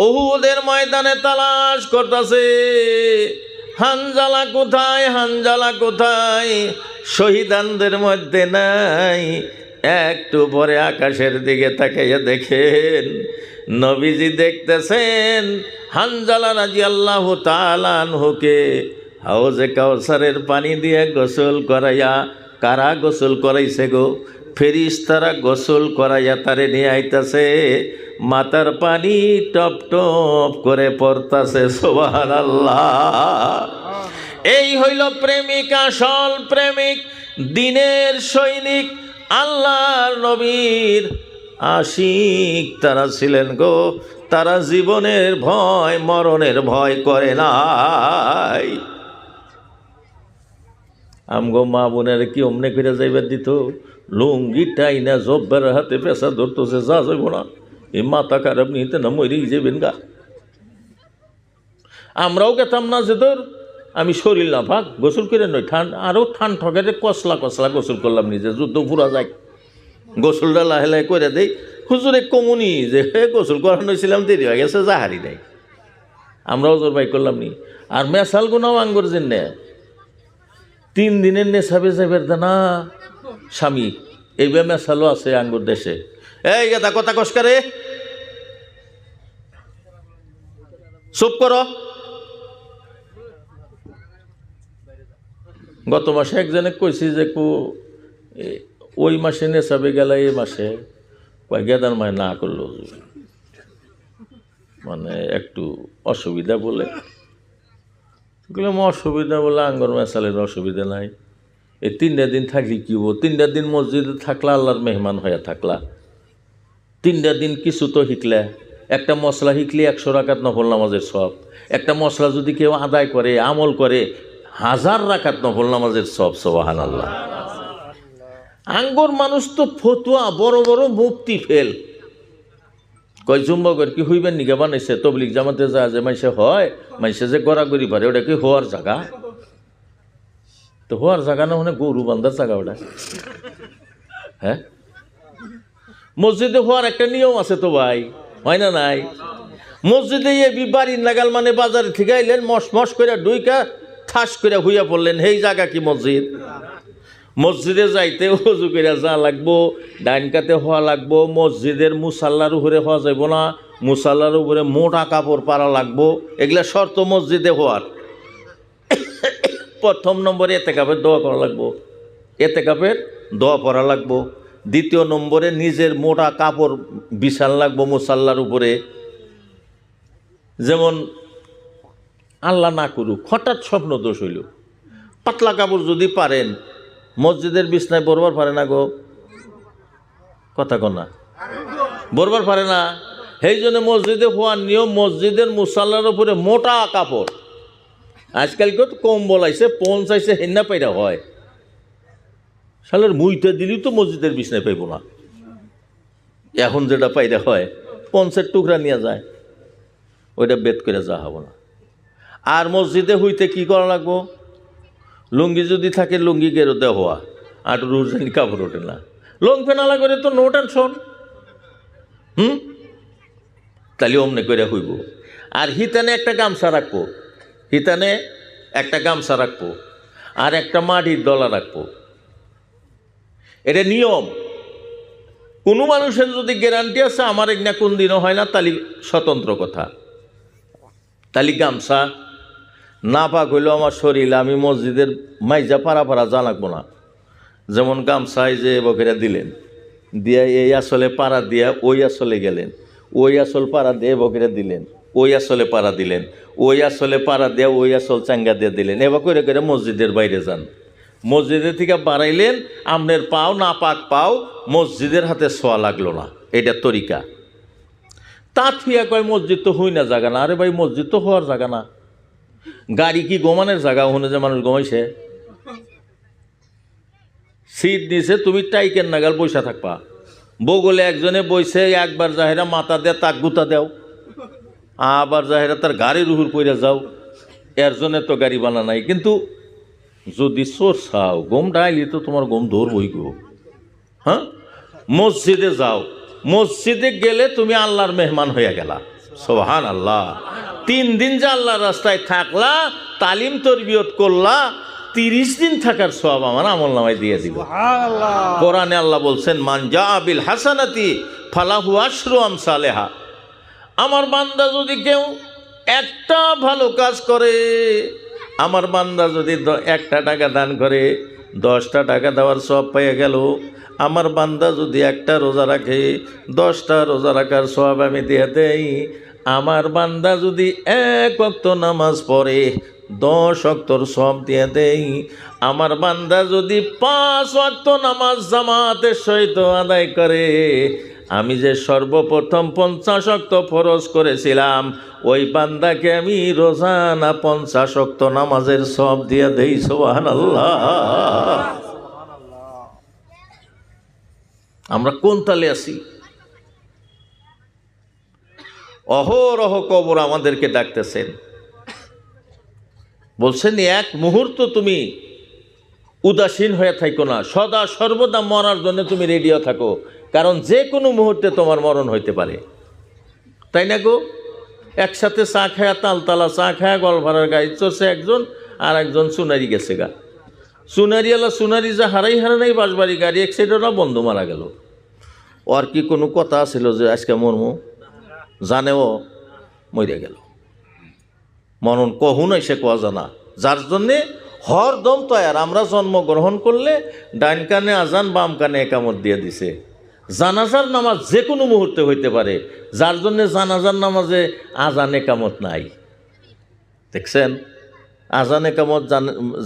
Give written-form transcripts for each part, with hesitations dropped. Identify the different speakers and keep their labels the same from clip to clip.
Speaker 1: উহুদের ময়দানে তালাশ করতেছে, হানজালা কোথায়, হানজালা কোথায়? শহীদানদের মধ্যে নাই। একটু পরে আকাশের দিকে তাকাইয়া দেখেন, নবীজি দেখতেছেন হানজালা রাদিয়াল্লাহু তাআলা আনহুকে হাউজে কাউসারের পানি দিয়ে গোসল করাইয়া। কারা গোসল করাইছে গো? ফেরেশতারা গোসল করাইয়া তারে নিয়ে আইতাছে। মাথার পানি টপ টপ করে পড়তাছে। সুবহানাল্লাহ। এই হইল প্রেমিক, আসল প্রেমিক, দিনের সৈনিক, আল্লাহর নবীর আশিক তারা ছিলেন গো। তারা জীবনের ভয়, মরণের ভয় করে নাই। আমগো মা বোনের কি অমনে করে যাইবার দিত? লুঙ্গি টাইনা জব্বার হাতে পেশা ধরতেছে, যা যাইব না, এই মাথা খারাপ নিতে না, মরেই যাবেন গা। আমরাও গেতাম না যে তোর আমি শরীর না ভাগ গোসল করে নয়, আরও ঠান ঠকের কসলা কসলা গোসল করলাম, নিজে যুদ্ধ পুরা যায়, গোসলটা লাহে লাহে করে দেই। হুজুরে কমুনি যে গোসল করানো ছিলাম, দেরি হয়ে গেছে, যাহারি নাই। আমরাও জোর বাই করলাম নি। আর মেশাল গুনাও আঙ্গুর যে 3 দিনের নেশাবে যাইবার না স্বামী, এইবার মেশালও আছে আঙ্গুর দেশে। এই গেদা কথা কসকারে, চুপ করো। গত মাসে একজনে কইছি যে ওই মাসে নেশাবে গেল, এই মাসে গেদার মায় না করলো, মানে একটু অসুবিধা বলে। অসুবিধা বলে আঙ্গর মেশালের অসুবিধা নাই। এই 3টা দিন থাকলে কি হবো? 3টা দিন মসজিদে থাকলা, আল্লাহর মেহমান হয়ে থাকলা। 3টা দিন কিছু তো শিখলে। একটা মশলা শিখলে 100 রাকাত নফল নামাজের সব। একটা মশলা যদি কেউ আদায় করে, আমল করে, 1000 রাকাত নফল নামাজের সব। সুবহানাল্লাহ। আঙ্গর মানুষ তো ফতুয়া, বড় বড় মুফতি ফেল। কয় জুম্বকের কি হইবেন নিকে বানাইছে? তবলিগ জামাতে যা যে মাইসে হয়, মাইসে যে গড়াগড়ি পারে, ওটা কি হওয়ার জায়গা? তো হওয়ার জায়গা না, মানে গরু বান্ধার জায়গা ওটা। হ্যাঁ, মসজিদে হওয়ার একটা নিয়ম আছে তো ভাই, হয় না নাই? মসজিদে বাড়ির নাগাল মানে বাজারে থেকে আইলেন, মশ করে ডুইকা ঠাস করে হুইয়া পড়লেন, সেই জায়গা কি মসজিদ? মসজিদে যাইতে উজু করে যা লাগবো, ডাইন কাতে হওয়া লাগবো। মসজিদের মুসাল্লার উপরে হওয়া যাইব না, মুসাল্লার উপরে মোটা কাপড় পারা লাগবো। এগুলা শর্ত মসজিদে হওয়ার। প্রথম নম্বরে এতেকাফের দোয়া করা লাগবো, এতেকাফের দোয়া পড়া লাগবো। 2য় নম্বরে নিজের মোটা কাপড় বিছান লাগবো মুসাল্লার উপরে। যেমন আল্লাহ না করুক হঠাৎ স্বপ্ন দোষ হইল, পাতলা কাপড় যদি পারেন, মসজিদের বিছনায় বরবার পারে না গো, কথা কনা বরবার পারে না। সেই জন্য মসজিদে হওয়ার নিয়ম, মসজিদের মুসাল্লার উপরে মোটা কাপড়। আজকালকে তো কম্বল আইছে, পঞ্চ আইছে, হেন্না পাইরা হয়। শালের মুইটা দিলেই তো মসজিদের বিছনায় পাইব না। এখন যেটা পাইরা হয়, পঞ্চের টুকরা নিয়ে যায়, ওইটা বেদ করে যা হবো না। আর মসজিদে হইতে কি করা লাগবো? লুঙ্গি যদি থাকে লুঙ্গি গেরোতে হওয়া, আর রুজানি কাপড় ওঠে না। লং ফেনালা করে তো নো টেনশন। তাহলে অমনে করে হইব। আর হিতানে একটা গামছা রাখবো, হিতানে একটা গামছা রাখবো, আর একটা মাটির ডলা রাখবো। এটা নিয়ম। কোনো মানুষের যদি গ্যারান্টি আছে আমার এক না কোন দিনও হয় না, তাহলে স্বতন্ত্র কথা। তাহলে গামছা না পাক হইলেও আমার শরীর, আমি মসজিদের মাইজা পাড়া যা লাগবো না। যেমন গামছায় যে বকেরা দিলেন, দিয়া এই আসলে পাড়া দিয়া ওই আসলে গেলেন, ওই আসল পাড়া দিয়ে বকেরা দিলেন, ওই আসলে পাড়া দিলেন, ওই আসলে পাড়া দিয়া ওই আসল চাঙ্গা দিয়ে দিলেন। এবার করে করে মসজিদের বাইরে যান। মসজিদের থেকে বাড়াইলেন, আমনের পাও না পাক পাও মসজিদের হাতে ছোঁয়া লাগলো না। এটা তরিকা। তা থিয়া কয় মসজিদ তো হই না জায়গা না। আরে ভাই, মসজিদ তো হওয়ার জায়গা না। গাড়ি কি গোমানের জায়গা? ওখানে যে মানুষ ঘুমাইছে, সিট নিছে, তুমি টাইকের নাগাল বৈশা থাকবা। বগলে একজনে বইছে, একবার জাহেরা মাথা দেয়া তাক গুতা দেও, আবার জাহেরা তার গাড়ির উপর পইরা যাও। এর জন্য তো গাড়ি বানা নাই। কিন্তু যদি চোর চাও, গমটা আইলি তো তোমার গম ধরবই গো। হ্যাঁ, মসজিদে যাও, মসজিদে গেলে তুমি আল্লাহর মেহমান হইয়া গেলা। সুবহানাল্লাহ। 3 দিন যে আল্লাহর রাস্তায় থাকলা, তালিম তরবিয়ত করলা, 30 দিন থাকার সওয়াব আমার আমলনামায় দিয়ে দিব। কোরআনে আল্লাহ বলছেন, মান জা বিল হাসানাতি ফালাহু আশরু আমসালেহা। আমার বান্দা যদি কেউ একটা ভালো কাজ করে, আমার বান্দা যদি 1টা টাকা দান করে 10টা টাকা দেওয়ার সওয়াব পেয়ে গেল। আমার বান্দা যদি 1টা রোজা রাখে 10টা রোজা রাখার সওয়াব আমি দিয়ে দেই। আমার বান্দা যদি 1 ওয়াক্ত নামাজ পড়ে 10 ওয়াক্তর সওয়াব দিয়ে দেই। আমার বান্দা যদি 5 ওয়াক্ত নামাজ জামাতের সহিত আদায় করে, আমি যে সর্বপ্রথম 50 ওয়াক্ত ফরজ করেছিলাম, ওই বান্দাকে আমি রোজানা 50 ওয়াক্ত নামাজের সওয়াব দিয়ে দেই। সুবহানাল্লাহ। আমরা কোন তালে আছি? অহরহ কবর আমাদেরকে ডাকতেছেন, বলছেন এক মুহূর্ত তুমি উদাসীন হয়ে থাকো না, সদা সর্বদা মরার জন্য তুমি রেডিও থাকো, কারণ যে কোনো মুহূর্তে তোমার মরণ হইতে পারে। তাই না গো? একসাথে চা খায়া, তালতালা চা খায়া গলভাড়ার গাড়ি চড়ছে একজন, আর একজন সুনারি গেছে গা। সুনারিওয়ালা সুনারি যা হারাই নাই বাসবাড়ি গাড়ি অ্যাক্সিডেন্ট, বন্ধু মারা গেল। ওর কি কোনো কথা ছিল যে আজকে মরমু? জানেও মরে গেল। মরণ কহু নাই, সে কোয়া জানা, যার জন্যে হরদম তৈয়ার। আমরা জন্মগ্রহণ করলে ডাইন কানে আজান, বাম কানে একামত দিয়ে দিছে। জানাজার নামাজ যে কোনো মুহূর্তে হইতে পারে, যার জন্যে জানাজার নামাজে আজান একামত নাই। দেখছেন? আজান একামত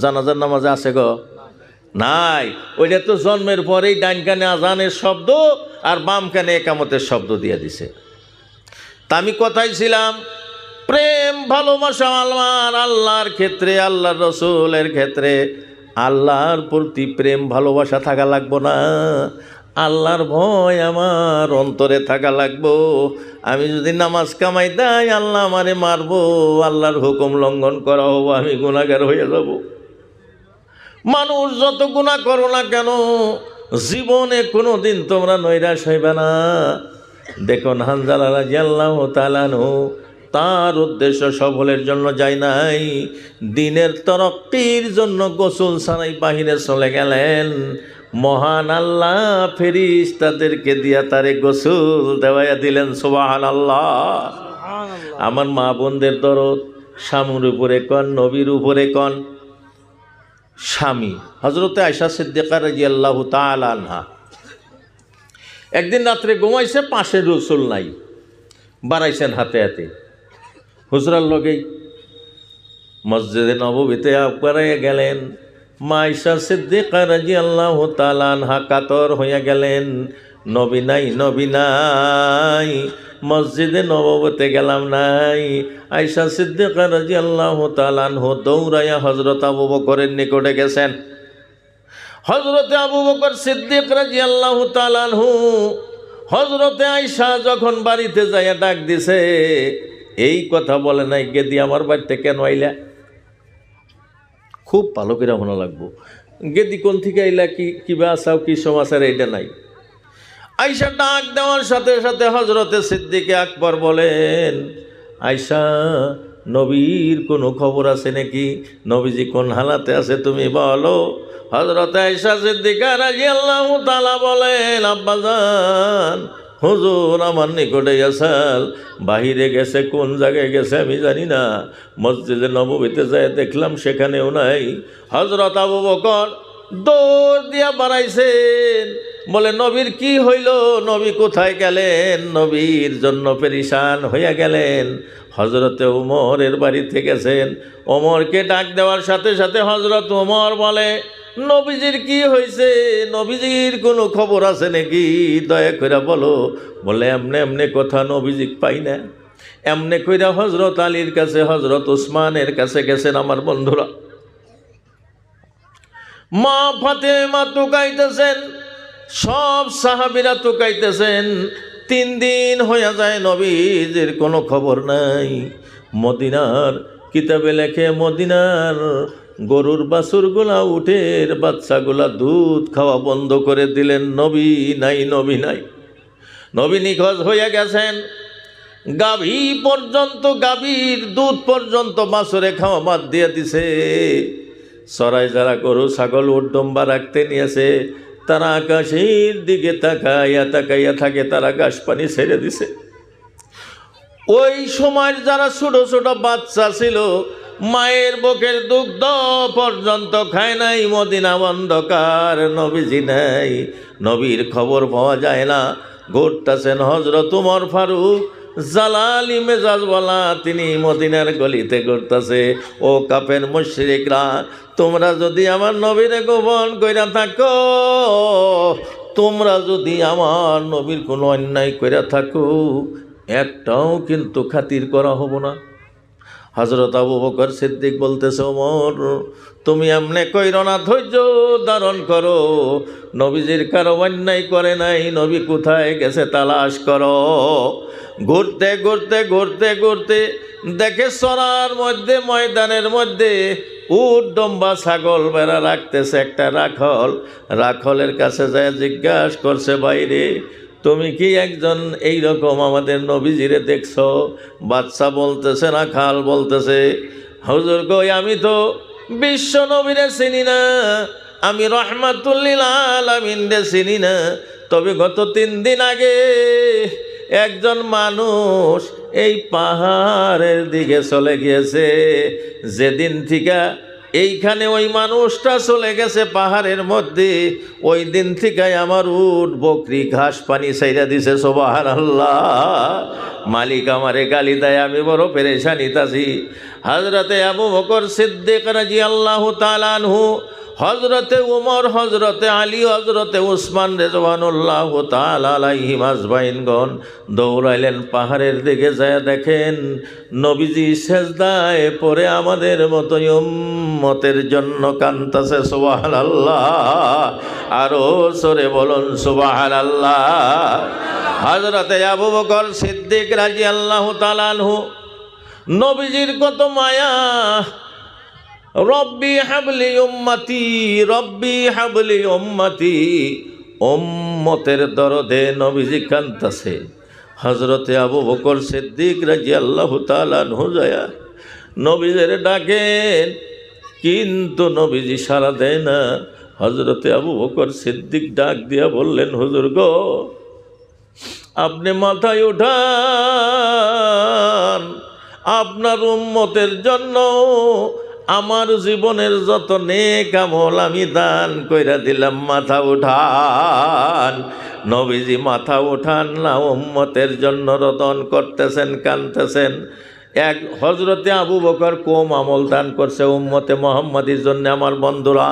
Speaker 1: জানাজার নামাজে আছে গো? নাই। ওইটা তো জন্মের পরেই ডাইন কানে আজানের শব্দ আর বাম কানে একামতের শব্দ দিয়ে দিছে। তা আমি কথাই ছিলাম, প্রেম ভালোবাসা আমার আল্লাহর ক্ষেত্রে, আল্লাহর রসুলের ক্ষেত্রে, আল্লাহর প্রতি প্রেম ভালোবাসা থাকা লাগবো না? আল্লাহর ভয় আমার অন্তরে থাকা লাগবো। আমি যদি নামাজ কামাই দেয়, আল্লাহ আমারে মারবো, আল্লাহর হুকুম লঙ্ঘন করা হবো, আমি গুনাহগার হয়ে যাব। মানুষ যত গুনাহ করো না কেন, জীবনে কোনো দিন তোমরা নৈরাশ হইবে না। দেখুন হানজালা রাদিয়াল্লাহু তাআলা আনহু তার উদ্দেশ্য সফলের জন্য যায় নাই, দিনের তরক্কির জন্য গোসল ছাড়াই বাহিরে চলে গেলেন। মহান আল্লাহ ফেরেশতাদেরকে দিয়া তারে গোসল দেওয়াইয়া দিলেন। সুবহানাল্লাহ। আমার মা বোনদের দরদ, স্বামীর উপরে কন, নবীর উপরে কন। স্বামী হযরতে আয়েশা সিদ্দিকা রাদিয়াল্লাহু তাআলা আনহা একদিন রাত্রে ঘুমাইছে, পাশে রসুল নাই, বাড়াইছেন হাতে হাতে, হুজরার লগেই মসজিদে নববীতে বাড়াইয়া গেলেন। মা আয়েশা সিদ্দিকা রাদিয়াল্লাহু তাআলা আনহা কাতর হইয়া গেলেন, নবী নাই, নবী নাই, মসজিদে নববীতে গেলাম নাই। আয়েশা সিদ্দিকা রাদিয়াল্লাহু তাআলা আনহা দৌড়াইয়া হযরত আবু বকরের নিকটে গেছেন। হযরতে আবু বকর সিদ্দিক রাদিয়াল্লাহু তাআলা আনহু হযরতে আয়েশা যখন বাড়িতে যাইয়া ডাক দিছে, এই কথা বলে নাই, গেদি আমার বাড়িতে কেন আইলা? খুব ভালো করে মনে লাগবো, গেদি কোন থেকে আইলা, কিবা আসাও, কি সমাচার, এইটা নাই। আয়েশা ডাক দেওয়ার সাথে সাথে হযরতে সিদ্দিকে আকবর বলেন, আয়েশা, নবীর কোনো খবর আছে নাকি? নবীজি কোন হালাতে আছে তুমি বলো। হযরত আয়েশা সিদ্দিকা রাদিয়াল্লাহু তাআলা বলেন, আব্বাজান, হুজুর আমার নিকটে আসাল, বাহিরে গেছে, কোন জায়গায় গেছে আমি জানি না, মসজিদে নববীতে যায় দেখলাম সেখানেও নাই। হযরত আবু বকর দৌড় দিয়া বাড়াইছেন, বলে নবীর কি হইল, নবী কোথায় গেলেন? নবীর জন্য পেরেশান হইয়া গেলেন। হযরতে ওমরের বাড়িতে গেছেন। ওমরকে ডাক দেওয়ার সাথে সাথে হযরত ওমর বলে, নবীজির কি হয়েছে? নবীজির কোনো খবর আছে নাকি? দয়া করে বলো। বলে এমনে এমনে কথা, নবীজি পাই না। এমনে কইরা হযরত আলীর কাছে, হযরত উসমানের কাছে গেছেন। আমার বন্ধুরা, মা ফাতেমা তুকাইতেছেন, সব সাহাবীরা তুকাইতেছেন। 3 দিন হইয়া যায়, নবীজির কোনো খবর নাই। মদিনার কিতাবে লেখে, মদিনার গরুর বাছুরগুলা, উটের বাচ্চাগুলা দুধ খাওয়া বন্ধ করে দিলেন। নবী নাই, নবী নাই, নবী নিখোঁজ হইয়া গেছেন। গাভী পর্যন্ত, গাভীর দুধ পর্যন্ত বাছরে খাওয়া বাদ দিয়ে দিছে। চড়াই যারা গরু ছাগল উট ডম্বা রাখতে নিয়েছে তারা আকাশের দিকে তাকাইয়া তাকাইয়া থাকে, তারা ঘাস পানি ছেড়ে দিছে। ওই সময় যারা ছোট ছোট বাচ্চা ছিল মায়ের বুকের দুগ্ধ পর্যন্ত খায় নাই। মদিনা অন্ধকার, নবীজি নাই, নবীর খবর পাওয়া যায় না। ঘুরতেছেন হযরত ওমর ফারুক জালালি মেজাজ বলা, তিনি মদিনার গলিতে ঘুরতেছে। ও কাফের মুশরিকরা, তোমরা যদি আমার নবীরে গোপন কইরা থাকো, তোমরা যদি আমার নবীর কোনো অন্যায় কইরা থাকো, একটাও কিন্তু খাতির করা হবো না। হযরত আবু বকর সিদ্দিক বলতেছে, ওমর তুমি এমনে কইরো না, ধৈর্য ধারণ করো। নবীজির কারো অন্যায় করে নাই, নবী কোথায় গেছে তালাশ করো। ঘুরতে ঘুরতে ঘুরতে ঘুরতে দেখে সরার মধ্যে, ময়দানের মধ্যে উট ডম্বা ছাগল বেড়া রাখতেছে একটা রাখল। রাখলের কাছে যায় জিজ্ঞাসা করছে, বাইরে তুমি কি একজন এইরকম আমাদের নবীজিরে দেখছো? বাচ্চা বলতেছে না, খাল বলতেছে, হুজুর কই আমি তো বিশ্ব নবীরে চিনি না, আমি রহমাতুল্লিল আলামিনরে চিনি না। তবে গত 3 দিন আগে একজন মানুষ এই পাহাড়ের দিকে চলে গিয়েছে। যেদিন থেকে এইখানে ওই মানুষটা চলে গেছে পাহাড়ের মধ্যে, ওই দিন থেকে আমার উট বকরি ঘাস পানি ছাইরা দিছে। সুবহানাল্লাহ। মালিক আমারে গালি দেয়, আমি বড় পেরেশানিতে আছি। হযরতে আবু বকর সিদ্দিক রাদিয়াল্লাহু তাআলা আনহু, হযরতে উমর, হযরতে আলী, হযরতে উসমান রাদিয়াল্লাহু তাআলা আলাইহিম আজমাইনগণ দৌড়াইলেন পাহাড়ের দিকে। যায় দেখেন নবীজি সেজদায় পড়ে আমাদের মতো উম্মতের জন্য কাঁদতেছে। সুবহানাল্লাহ। আরো জোরে বলুন সুবহানাল্লাহ। হযরতে আবু বকর সিদ্দিক রাদিয়াল্লাহু তাআলা আনহু, নবীজির কত মায়া। রব্বি হাবলি উম্মতি, রব্বি হাবলি উম্মতি, উম্মতের দরদে নবীজি কাঁদতেছে। হযরতে আবু বকর সিদ্দিক রাদিয়াল্লাহু তাআলা আনহু যায় নবীজির ডাকেন, কিন্তু নবীজি সাড়া দেয় না। হযরতে আবু বকর সিদ্দিক ডাক দিয়া বললেন, হুজুর গো, আপনি মাথায় উঠান, আপনার উম্মতের জন্য আমার জীবনের যত নেক আমল আমি দান কইরা দিলাম, মাথা উঠান। নবীজি মাথা উঠান না, উম্মতের জন্য রতন করতেছেন, কাঁদতেছেন। এক হযরতে আবু বকর কম আমল দান করছে উম্মতে মুহাম্মাদির জন্য। আমার বন্ধুরা,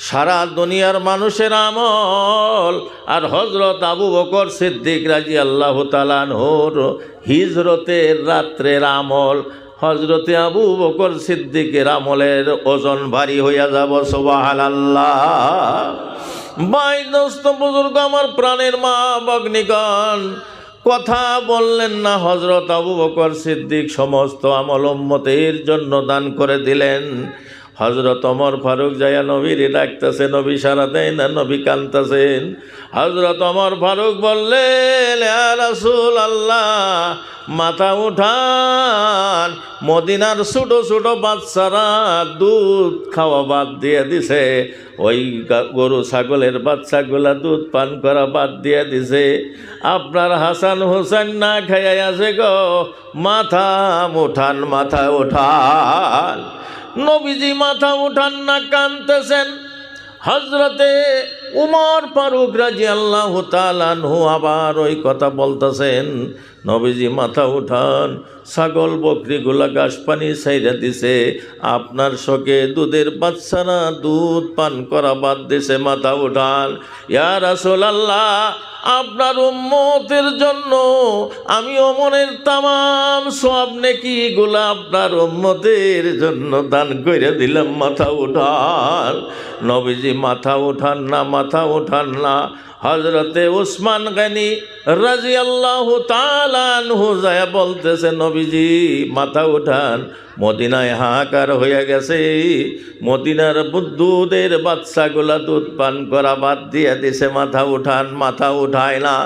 Speaker 1: সারা দুনিয়ার মানুষের আমল আর হযরত আবু বকর সিদ্দিক রাদিয়াল্লাহু তাআলা আনহুর হিজরতের রাত্রের আমল, হযরতে আবু বকর সিদ্দিকের আমলের ওজন ভারী হইয়া যাব। সুবহানাল্লাহ। ভাই, দোস্ত, বুজুর্গ, আমার প্রাণের মা ভগ্নীগণ, কথা বললেন না। হযরত আবু বকর সিদ্দিক সমস্ত আমল উম্মতের জন্য দান করে দিলেন। হযরত ওমর ফারুক যাইয়া নবীরে ডাকতেছে, নবী সাড়া দেয় না, নবী কাঁদতেছেন। হযরত ওমর ফারুক বললেন, ইয়া রাসূলুল্লাহ, মাথা উঠান। মদিনার ছোট ছোট বাচ্চারা দুধ খাওয়া বাদ দিয়ে দিছে, ওই গরু ছাগলের বাচ্চাগুলা দুধ পান করা বাদ দিয়ে দিছে। আপনার হাসান হোসেন না খাইয়া আছে গো, মাথা উঠান, মাথা উঠান। নবীজি মাথা উঠান না, কাঁদতেছেন। হযরতে উমর ফারুক রাদিয়াল্লাহু তাআলা আনহু আবার ওই কথা বলতেছেন, নবীজি মাথা উঠান, ছাগল বকরিগুলা ঘাস পানি ছাইরা দিছে, আপনার শোকে দুধের বাচ্চারা দুধ পান করা বাদ দিছে, মাথা উঠান। ইয়া রাসূলুল্লাহ, আপনার উম্মতের জন্য আমি ওমরের তামাম সওয়াব নেকিগুলা আপনার উম্মতের জন্য দান করে দিলাম, মাথা উঠান। নবীজি মাথা উঠান না, মাথা উঠান না। হযরতে উসমান গনি রাদিয়াল্লাহু তাআলা আনহু যায় বলতেছে, নবীজি মাথা উঠান। মদিনায় হাহাকার হয়ে গেছে, মদিনার দুধের বাচ্চাগুলা দুধ পান করা বাদ দিয়ে দিছে, মাথা উঠান। মাথা উঠায় না।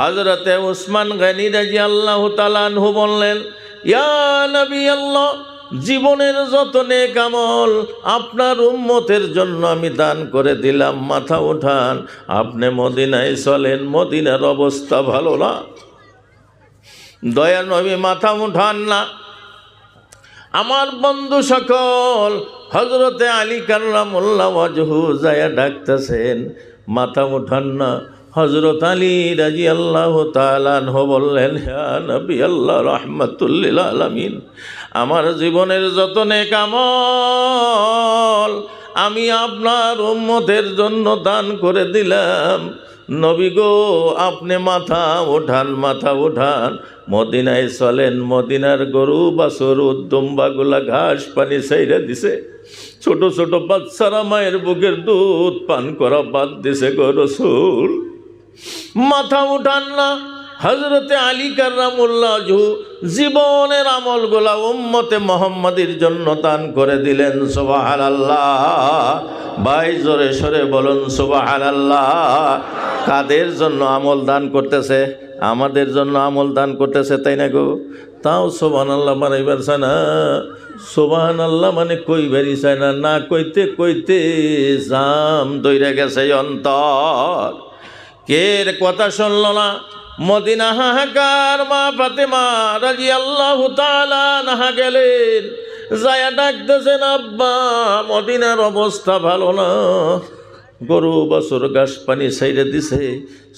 Speaker 1: হযরতে উসমান গনি রাদিয়াল্লাহু তাআলা আনহু বললেন, ইয়া নবী আল্লাহ, জীবনের যত নেক আমল আপনার উম্মতের জন্য আমি দান করে দিলাম, মাথা উঠান, আপনি মদিনায় চলেন, মদিনার অবস্থা ভালো না। দয়ার নবী মাথা উঠান না। আমার বন্ধু সকল হযরতে আলী কাররামুল্লাহ ওয়াজহু যায়া ডাকতেছেন, মাথা উঠান না। হযরত আলী রাদিয়াল্লাহু তাআলা আনহু বললেন, হে নবী আল্লাহ রাহমাতুল লিল আলামিন, আমার জীবনের যত নেক আমল আমি আপনার উম্মতের জন্য দান করে দিলাম। নবী গো, আপনি মাথা ওঠান, মাথা উঠান, মদিনায় চলেন। মদিনার গরু বাছুর দুম্বাগুলা ঘাস পানি ছাইরা দিছে, ছোট ছোট বাচ্চারা মায়ের বুকের দুধ পান করা বাদ দিছে গো রাসূল। মাথা উঠান না। হযরতে আলী কাররামুল্লাহ ওয়াজহু জীবনের আমলগুলা উম্মতে মুহাম্মাদির জন্য দান করে দিলেন। সুবহানাল্লাহ। ভাই জোরে সরে বলুন সুবহানাল্লাহ। কাদের জন্য আমল দান করতেছে? আমাদের জন্য আমল দান করতেছে, তাই না গো? তাও সুবহানাল্লাহ বানাইবার চায় না। সুবহানাল্লাহ মানে কইবারই চায় না, না কইতে কইতে জাম দইরা গেছে অন্তর। কের কথা শুনল না? মদিনা হাহাকার। মা ফাতেমা রাদিয়াল্লাহু তাআলা আনহা গেলেন, যায়া ডাকতেছেন, আব্বা মদিনার অবস্থা ভালো না, গরু বাছুর ঘাস পানি ছাইরে দিছে,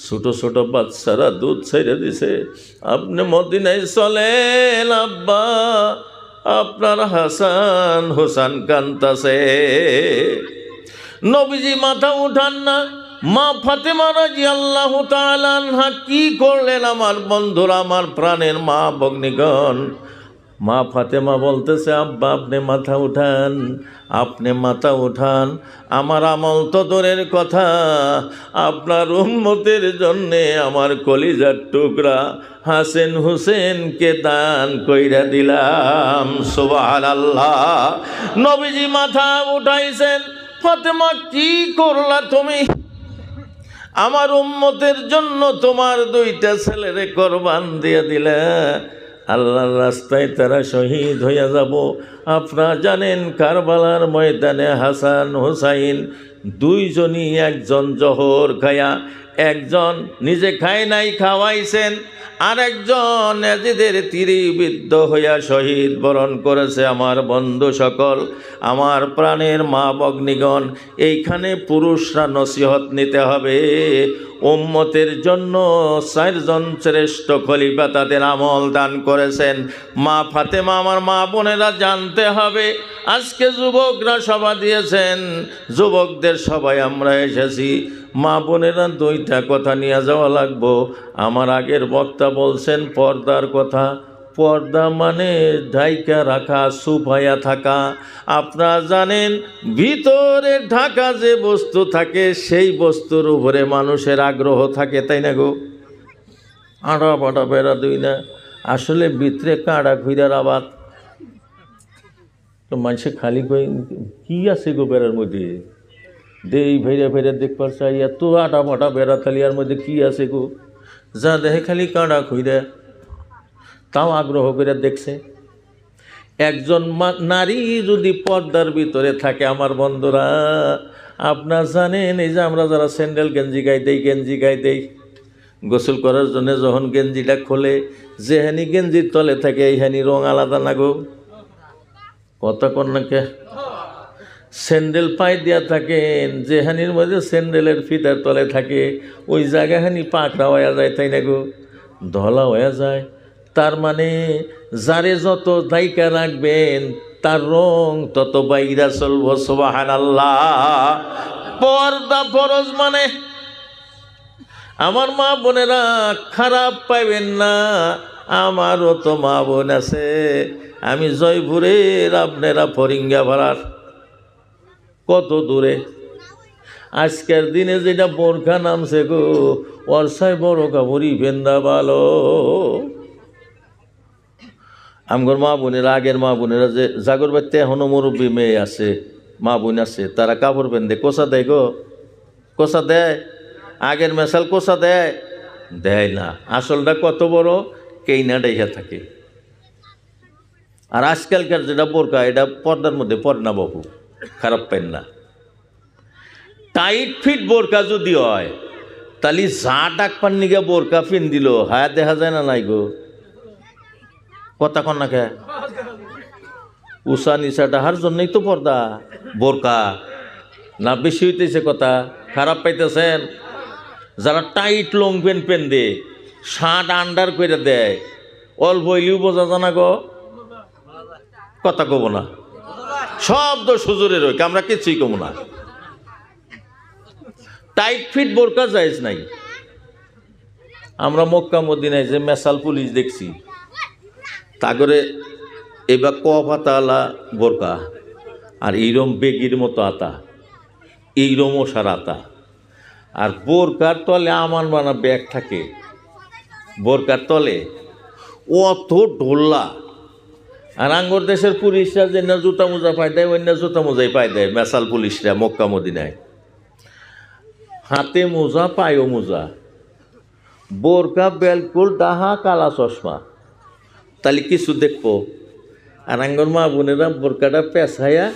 Speaker 1: ছোট ছোট বাচ্চারা দুধ ছাইরে দিছে, আপনি মদিনায় চলেন আব্বা, আপনার হাসান হোসেন কান্তাছে। নবীজি মাথা উঠান না। মা ফাতেমা রাদিয়াল্লাহু তাআলা আনহা কি করলেন আমার বন্ধুরা, আমার প্রাণের মা ভগ্নীগণ? মা ফাতেমা বলতেছে, আব্বা আপনি মাথা উঠান, আপনি মাথা উঠান, আমার আমল তো দূরের কথা, আপনার উম্মতের জন্যে আমার কলিজার টুকরা হাসেন হুসেনকে দান কইরা দিলাম। সুবহানাল্লাহ। নবীজি মাথা উঠাইছেন। ফাতেমা কি করলা তুমি? আমার উম্মতের জন্য তোমার দুইটা ছেলেরে কোরবান দিয়ে দিলে, আল্লাহর রাস্তায় তারা শহীদ হইয়া যাব। আপনারা জানেন কারবালার ময়দানে হাসান হুসাইন দুইজনই, একজন জহর খায়া, একজন নিজে খায় নাই খাওয়াইছেন, আর একজন এজিদের তীরে বিদ্ধ হইয়া শহীদ বরণ করেছে। আমার বন্ধু সকল, আমার প্রাণের মা ভগ্নীগণ, এইখানে পুরুষরা নসিহত নিতে হবে। উম্মতের জন্য 4 জন শ্রেষ্ঠ খলিফা তাদের আমল দান করেছেন। মা ফাতেমা, আমার মা বোনেরা জানতে হবে। আজকে যুবকরা সভা দিয়েছেন, যুবকদের সবাই আমরা এসেছি। মা বোনেরা 2টা কথা নিয়ে যাওয়া লাগবো। আমার আগের বক্তা বলছেন পর্দার কথা। পর্দা মানে ঢাইকা রাখা, সুপায়া থাকা। আপনারা জানেন ভিতরে ঢাকা যে বস্তু থাকে সেই বস্তুর উপরে মানুষের আগ্রহ থাকে, তাই না গো? আড়া বাটা বেড়া দুই না, আসলে ভিতরে কাঁড়া খুঁড়ার আবাদ। তো মানুষে খালি কই কি আছে গো বেড়ার মধ্যে, দেই ভেড়ে ভেড়ে দেখবার চাই, এত আটা বাটা বেড়া থালিয়ার মধ্যে কি আছে গো? যা দেখে খালি কাঁড়া খুঁড়া, তাও আগ্রহ করে দেখছে। একজন নারী যদি পর্দার ভিতরে থাকে, আমার বন্ধুরা আপনারা জানেন, এই যে আমরা যারা স্যান্ডেল গেঞ্জি গায়ে দেই, গোসল করার জন্য যখন গেঞ্জিটা খোলে, যেহানি গেঞ্জির তলে থাকে এইহানি রং আলাদা না গো? কথা কন্যাকে স্যান্ডেল পায়ে দিয়া থাকেন, যেহানির মধ্যে স্যান্ডেলের ফিতার তলে থাকে ওই জায়গাখানি পাকড়া হয়ে যায়, তাই না গো? ধলা হয়ে যায়। তার মানে যারে যত দায়িকা রাখবেন তার রং তত বাইরা চলব। সুবহানাল্লাহ। পর্দা ফরজ মানে, আমার মা বোনেরা খারাপ পাইবেন না, আমারও তো মা বোন আছে। আমি জয়পুরের, আপনারা ফরিঙ্গা ভাড়ার কত দূরে। আজকের দিনে যেটা বোরখা নামছে গো, ওরসায় বড় কাপড়ই ফেন্দা ভালো। আমগর মা বোনেরা, আগের মা বোনেরা যে জাগর বাড়িতে এখনো মুরব্বী মেয়ে আছে, মা বোন আছে, তারা কাপড় পেন্দে কোষা দেয় গো, কোষা দেয়। আগের মেশাল কোষা দেয়, দেয় না। আসলটা কত বড় কেইনা ডাইহা থাকে। আর আজকালকার যেটা বোরকা এটা পর্দার মধ্যে পড়ে না বাবু, খারাপ পেন না। টাইট ফিট বোরকা যদি হয় তাহলে যা ডাক পান নিগে বোরকা ফিন দিল হায়া দেখা যায় না নাই গো? কথা কন না কে? উষা নিশা ডাহার জন্যই তো পর্দা বোরকা না? বেশি হইতেছে কথা, খারাপ পাইতেছেন? যারা টাইট লং প্যান্ট পেন দে, শার্ট আন্ডার করে দেয়, অল্প হইলেও বোঝা জানা গো? কথা কব না, শব্দ সুজুরে রই, আমরা কিছুই কব না। টাইট ফিট বোরকা জায়েজ নাই। আমরা মক্কা মদিনায় যে মেসাল পুলিশ দেখছি, তাগরে এবার পাতালা বোরকা আর এইরম বেগির মতো আতা, এইরম ওষার আতা, আর বোরকার তলে আমার বানা ব্যাগ থাকে, বোরকার তলে অত ঢোল্লা। আর আঙ্গর দেশের পুলিশরা যে না জুতা মোজা পাই দেয়, অন্য জুতা মোজাই পাই দেয় মেসাল পুলিশরা মক্কা মদিনায়। হাতে মোজা, পায়েও মোজা, বোরকা, বেলকুল, ডাহা, কালা চশমা, তাহলে কিছু দেখবো। আর আঙ্গর মা বোনেরা বোরকাটা পেঁচাইয়া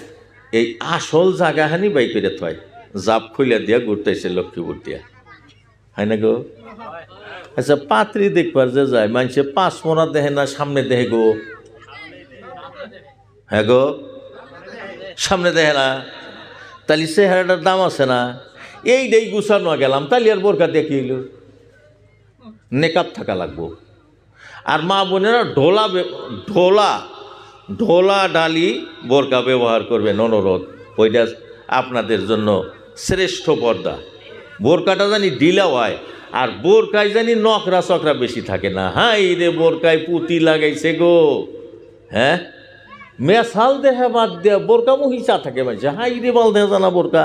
Speaker 1: এই আসল জায়গাহানি বাই করে থয়, জাপ খুইলা দিয়া ঘুরতেছে লক্ষ্মীপুর দিয়া, হয় না গো? আচ্ছা, পাত্রী দেখবার যে যায় মানুষে 5 মোনা দেহে না সামনে দেহে গো? হ্যাঁ গো, সামনে দেখে না, তাহলে চেহারাটার দাম আছে না? এইটাই গুছানো গেলাম, তাহলে আর বোরকা দেখিল নেকাব থাকা লাগবো। আর মা বোনেরা ঢোলা ঢোলা ঢোলা ডালি বোরকা ব্যবহার করবেন, অনুরোধ। ওইটা আপনাদের জন্য শ্রেষ্ঠ পর্দা। বোরকাটা জানি ঢিলা হয়, আর বোরকায় জানি নকরা চকরা বেশি থাকে না। হ্যাঁ, এই রে বোরকায় পুঁতি লাগাইছে গো, হ্যাঁ, মেসাল দেহা বাদ দেয়া বোরকা মহিষা থাকে মানছে, হাই রে বল দেহা জানা বোরকা।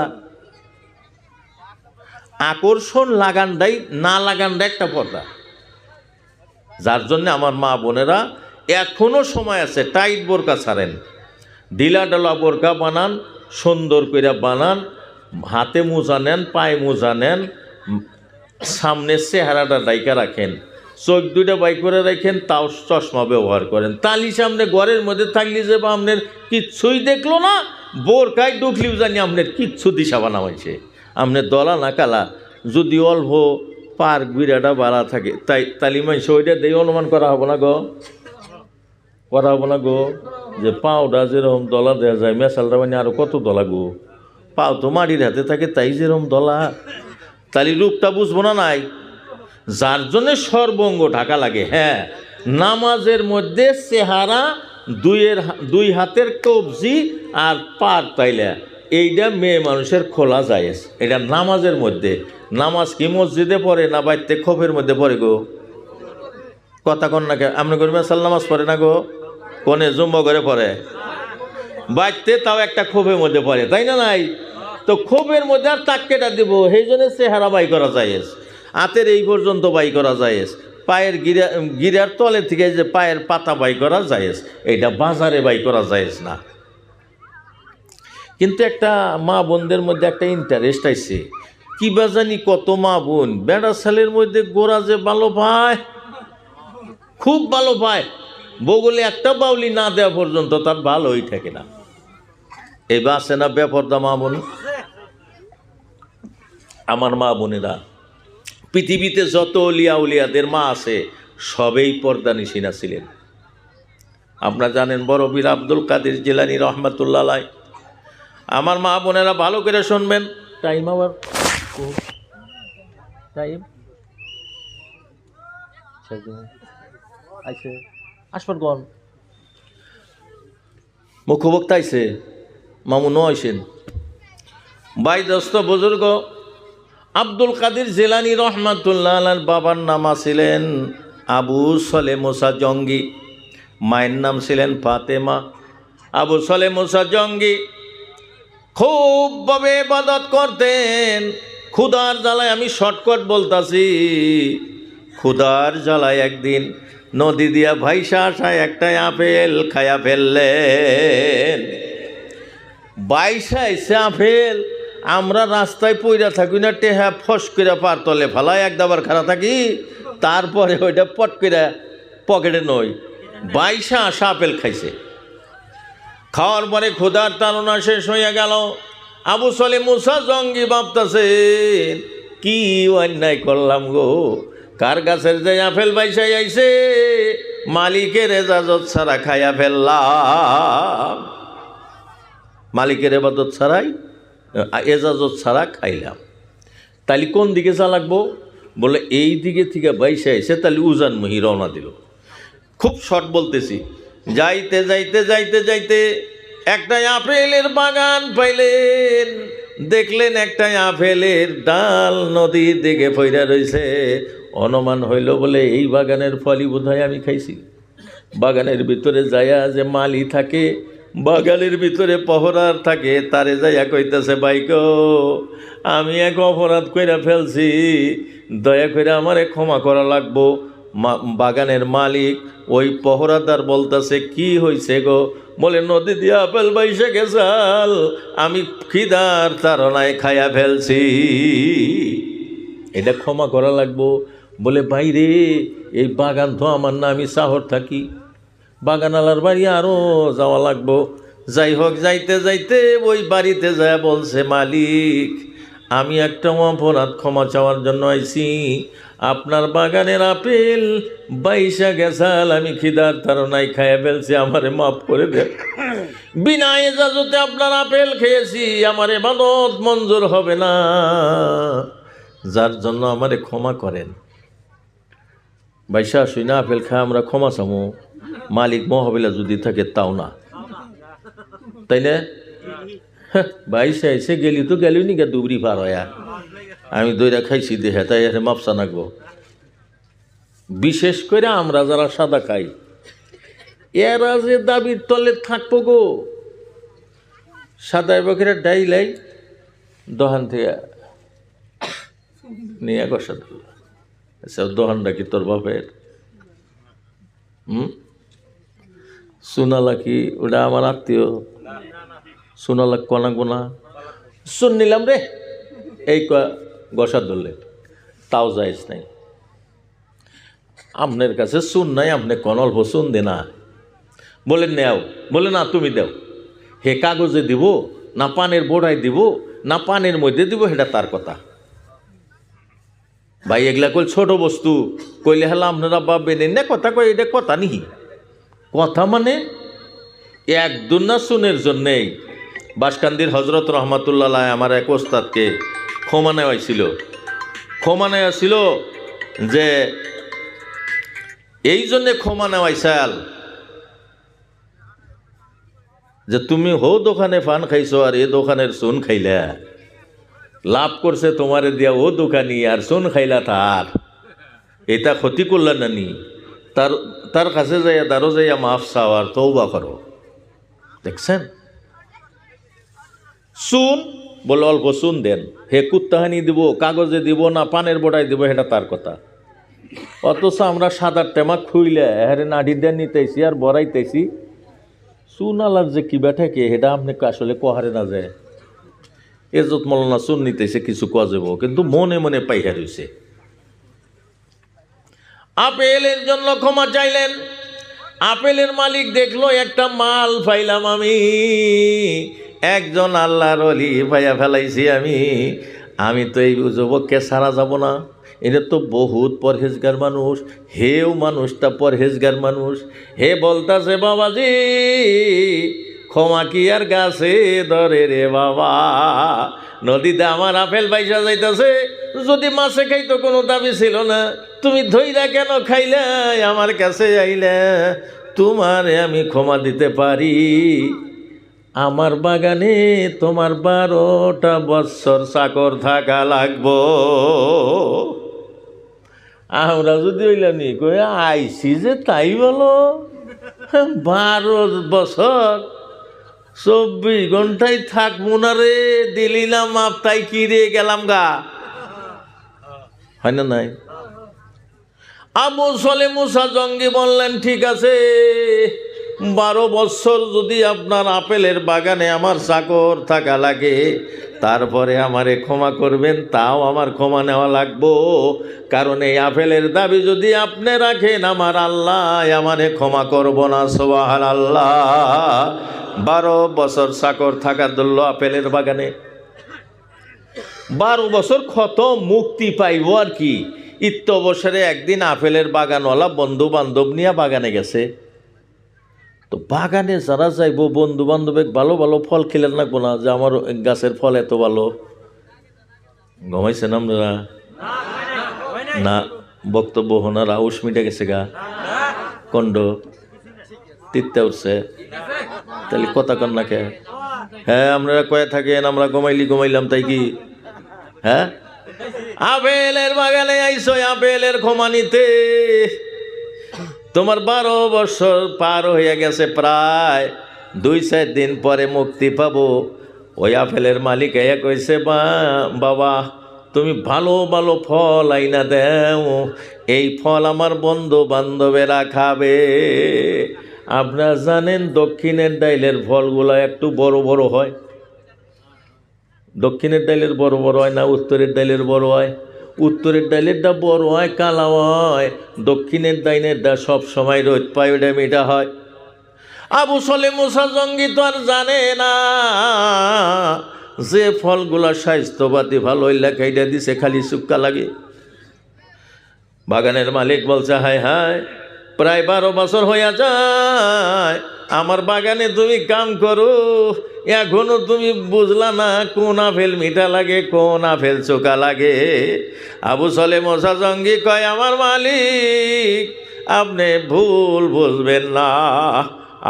Speaker 1: আকর্ষণ লাগানটাই না লাগানটা একটা পর্দা, যার জন্য আমার মা বোনেরা এখনো সময় আছে, টাইট বোরকা ছাড়েন, ঢিলা ডালা বোরকা বানান, সুন্দর করে বানান, হাতে মোজা নেন, পায়ে মোজা নেন, সামনে চেহারাটা ডাইকা রাখেন, চোখ দুইটা বাই করে রাখেন, তাও চশমা ব্যবহার করেন। তালি সামনে ঘরের মধ্যে থাকলি যে বা আপনার কিচ্ছুই দেখলো না, বোরকায় ঢুকলিও জানি আপনার কিচ্ছু দিশা বানাইছে, আপনার দলা না কালা। যদি অল্প পার বিড়াটা বাড়া থাকে তালি মাইছে ওইটা দিয়ে অনুমান করা হবো না গো, করা হবো না গো, যে পাওটা যেরকম দলা দেওয়া যায়, মেশালটা মানে আরো কত দলা গো, পাও তো মাটির হাতে থাকে তাই যেরকম দলা, তালি রূপটা বুঝবো না নাই? যার জন্যে সর্বঙ্গ ঢাকা লাগে। হ্যাঁ, নামাজের মধ্যে চেহারা, দুই হাতের কবজি আর পার তাইলা, এইটা মেয়ে মানুষের খোলা যায়, এটা নামাজের মধ্যে। নামাজ কি মসজিদে পড়ে না বাইতে খোপের মধ্যে পড়ে গো? কথা কন না কে? আপনি করি মেসাল নামাজ পড়ে না গো? কোনে জুম্ব করে পড়ে? বাইতে তাও একটা খোপের মধ্যে পড়ে, তাই না? নাই তো খোপের মধ্যে আর তাক্কেটা দিব, সেই জন্য চেহারা বাই করা যায়, হাতের এই পর্যন্ত বাই করা যায়, পায়ের গিরার তলে থেকে যে পায়ের পাতা বাই করা যায়, এইটা বাজারে বাই করা যায় না। কিন্তু একটা মা বোনদের মধ্যে একটা ইন্টারেস্ট আইছে, কি বা জানি কত মা বোন বেড়া ছেলের মধ্যে গোড়া যে ভালো পায়, খুব ভালো পায়, বগলে একটা বাউলি না দেওয়া পর্যন্ত তার ভালোই থাকে না। এই বা আছে না বেপরদা মা বোন? আমার মা বোনেরা, পৃথিবীতে যত অলিয়া উলিয়াদের মা আছে সবেই পর্দা নিশিনা ছিলেন। আপনারা জানেন বড় বীর আব্দুল কাদের জিলানী রহমাতুল্লাহ আলাইহি। আমার মা বোনেরা ভালো করে শুনবেন। টাইম আবার টাইম আইছে, আসবার গন মুখবক্তা আইছে, মামুন আইসেন। ভাই দোস্ত বুজুর্গ, আব্দুল কাদের জিলানী রহমাতুল্লাহ আলাইহির বাবার নাম ছিলেন আবু সলে মুসা জঙ্গি, মায়ের নাম ছিলেন ফাতেমা। আবু সলে মুসা জঙ্গি খুব ভাবে ইবাদত করতেন। ক্ষুধার জ্বালায়, আমি শর্টকাট বলতাছি, ক্ষুধার জ্বালায় একদিন নদী দিয়া ভাইসা আসায় একটা আপেল খায়া ফেললেন। বাইশা এসে আপেল, আমরা রাস্তায় পইরা থাকি না, টেহা ফস করে পার তলে ফেলায় এক দাবার খারা থাকি, তারপরে ওইটা পট করে পকেটে নয় বাইশা আসা আপেল খাইছে। খাওয়ার পরে ক্ষুধার তাড়না শেষ হইয়া গেল। আবু সালেহ মুসা জঙ্গি ভাবতেছে কি অন্যায় করলাম গো, কার গাছের যে আপেল বাইসাই আইছে মালিকের এজাজত ছাড়া খাইয়া ফেললাম, মালিকের এবাদত ছাড়াই এজাজত ছাড়া খাইলাম। তাহলে কোন দিকে চালাকবো? বলে এই দিকে থেকে বাইসে আইসে, তাহলে উজান মহি রওনা দিল। খুব শর্ট বলতেছি, যাইতে যাইতে যাইতে যাইতে একটা আপেলের বাগান পাইলেন। দেখলেন একটা আপেলের ডাল নদীর দিকে পইরা রইছে। অনুমান হইল বলে এই বাগানের ফলই বোধহয় আমি খাইছি। বাগানের ভিতরে যাইয়া যে মালি থাকে, বাগানের ভিতরে পহরার থাকে, তারে যাইয়া কইতেছে বাইকো আমি এক অপরাধ কইরা ফেলছি, দয়া করে আমারে ক্ষমা করা লাগবো। বাগানের মালিক ওই পহরাদার বলতেছে কি হয়েছে গো? বলে নদী দিয়ে আপেল বাইসে গেছাল, আমি খিদার তাড়নায় খাইয়া ফেলছি, এটা ক্ষমা করা লাগবো। বলে বাইরে এই বাগান তো আমার না, আমি শহর থাকি, বাগানালার বাড়ি আরও যাওয়া লাগবো। যাই হোক যাইতে যাইতে ওই বাড়িতে যায় বলছে মালিক আমি একটা অপরাধ ক্ষমা চাওয়ার জন্য আইছি, আপনার বাগানের আপেল বাইসা গেছাল, আমি খিদার তাড়নায় খাইয়া ফেলছি, আমারে মাফ করে দেন। বিনা এজাজতে আপনার আপেল খেয়েছি, আমার ইবাদত মঞ্জুর হবে না, যার জন্য আমারে ক্ষমা করেন। বাইসা শুই না আপেল খায় আমরা ক্ষমা চামো, মালিক মহাবিলা যদি থাকে তাও না, তাই না? বাইসে এসে গেলি তো গেলি নি, দুবরি পার হয়া আমি দইরা খাইছি দেহে, তাই মাপসা নাকবো। বিশেষ করে আমরা যারা সাদা খাই, এরা যে দাবির তলে থাকবো গো, সাদা বকেরা ডাইলাই দোকান থেকে নিয়ে গসা দিল। আচ্ছা দোকানটা কি তোর বাপের? সোনালা কি ওটা আমার আত্মীয়? সোনালা কনা গোনা শুন নিলাম রে, এই গসা ধরলে তাও যাইস নাই। আপনার কাছে শুন নাই, আপনি কোন অল্প শুন দে না, বলে নেও, বলে না তুমি দেও। হে কাগজে দিব না পানের বোড়ায় দিব না পানের মধ্যে দিব, সেটা তার কথা। ভাই এগুলা কই ছোট বস্তু কইলে হলে আপনারা ভাববেন না কথা কই, এটা কথা নিহি। কথা মানে একদম না শুনের জন্যেই বাসকান্দির হজরত রহমাতুল্লাহ আমার এক ওস্তাদকে ক্ষমা নেওয়াইছিল। ক্ষমা নেওয়াছিল যে এই জন্যে ক্ষমা নেওয়াইছাল যে তুমি হো দোকানে পান খাইছো আর এ দোকানের সোন খাইলা, লাভ করছে তোমারে দিয়া ও দোকানি, আর সোন খাইলা তার, এটা ক্ষতি করলা নানি, তার কাছে যাইয়া তারও যাইয়া মাফ চাও আর তওবা করো। দেখছেন শুন বলে অল্প শুন দেন, হে কুত্তাহানি দিব কাগজে দিব না পানের বোটায় দিব, সেটা তার কথা। অথচ আমরা সাদার টেমা খুইলে হ্যারে নাড়ি দেন নিতেছি আর বড়াইতেছি, চুন আলার যে কি বেঠাকে সেটা আপনি আসলে কহারে না যায়। এজত মলনা চুন নিতেছে কিছু কোয়া যাব, কিন্তু মনে মনে পাইহা রইছে। আপেলের জন্য ক্ষমা চাইলেন। আপেলের মালিক দেখলো একটা মাল পাইলাম আমি, একজন আল্লাহর ওলি পাইয়া ফেলাইছি আমি তো এই যুবককে সারা যাব না, এটা তো বহুত পরহেজগার মানুষ, হেও মানুষটা পরহেজগার মানুষ। হে বলতাছে বাবাজি ক্ষমা কি আর গাছে ধরে রে বাবা, নদীতে আমার আপেল বাইসা যাইতেছে, যদি মাছে খাইতো কোনো দাবি ছিল না, তুমি ধইরা কেন খাইলে আমার কাছে আইলে, তোমারে আমি ক্ষমা দিতে পারি, আমার বাগানে তোমার 12টা বৎসর চাকর থাকা লাগবো। আমরা যদি হইলাম নি কই আইসি যে তাই বলো, 12 বছর 24 ঘন্টায় থাকবো না রে, দিলি না মাপ তাই কি রে গেলাম গা, হয় না নাই? আবু সালেহ মুসা জঙ্গি বললেন ঠিক আছে 12 বছর যদি আপনার আপেলের বাগানে আমার চাকর থাকা লাগে, তারপরে আমারে ক্ষমা করবেন, তাও আমার ক্ষমা নেওয়া লাগবো। কারণ এই আপেলের দাবি যদি আপনি রাখেন, আমার আল্লাহ আমারে ক্ষমা করব না। সুবহানাল্লাহ। 12 বছর চাকর থাকা দল্ল আপেলের বাগানে, 12 বছর কত মুক্তি পাইব আর কি। ইত্য বছরে একদিন আপেলের বাগানওয়ালা বন্ধু বান্ধব নিয়ে বাগানে গেছে। তো বাগানে যারা যাইব, বন্ধু বান্ধবে ভালো ভালো ফল খেলেন রাখবো না যে আমার গাছের ফল এত ভালো। ঘুমাইছেন আপনারা না? বক্তব্য হোনার আউস মিটে গেছে গা, কণ্ড তিত্তে উঠছে, তাহলে কথা কন না কে? হ্যাঁ, আপনারা কয়ে থাকেন আমরা ঘুমাইলাম তাই কি? হ্যাঁ, আপেলের বাগানে আইসো আপেলের ক্ষমা নিতে। তোমার 12 বছর পার হয়ে গেছে, প্রায় 2-4 দিন পরে মুক্তি পাবো। ওই আপেলের মালিক এয়া কইছে, বাবা তুমি ভালো ভালো ফল আইনা দেও, এই ফল আমার বন্ধু বান্ধবেরা খাবে। আপনারা জানেন দক্ষিণের ডাইলের ফলগুলো একটু বড় বড় হয়। দক্ষিণের ডাইলের বড় বড় হয় না উত্তরের ডাইলের বড় হয়? উত্তরের ডাইলেরটা বড় হয়, কালা হয়। দক্ষিণের ডাইনেরটা সব সময় রোদ পায়, ওটা মিঠা হয়। আবু সলে মুসা জঙ্গি তো আর জানে না যে ফলগুলা স্বাস্থ্যপাতি ভালো লেখাইটা দিছে, খালি চুক্কা লাগে। বাগানের মালিক বলছে, হায় হায়, প্রায় 12 বছর হইয়া যায় আমার বাগানে তুমি কাম করো, এখনো তুমি বুঝলা না কোন আপেল মিঠা লাগে কোন আপেল চোকা লাগে। আবু সলে মোসা জঙ্গি কয়, আমার মালিক আপনি ভুল বুঝবেন না,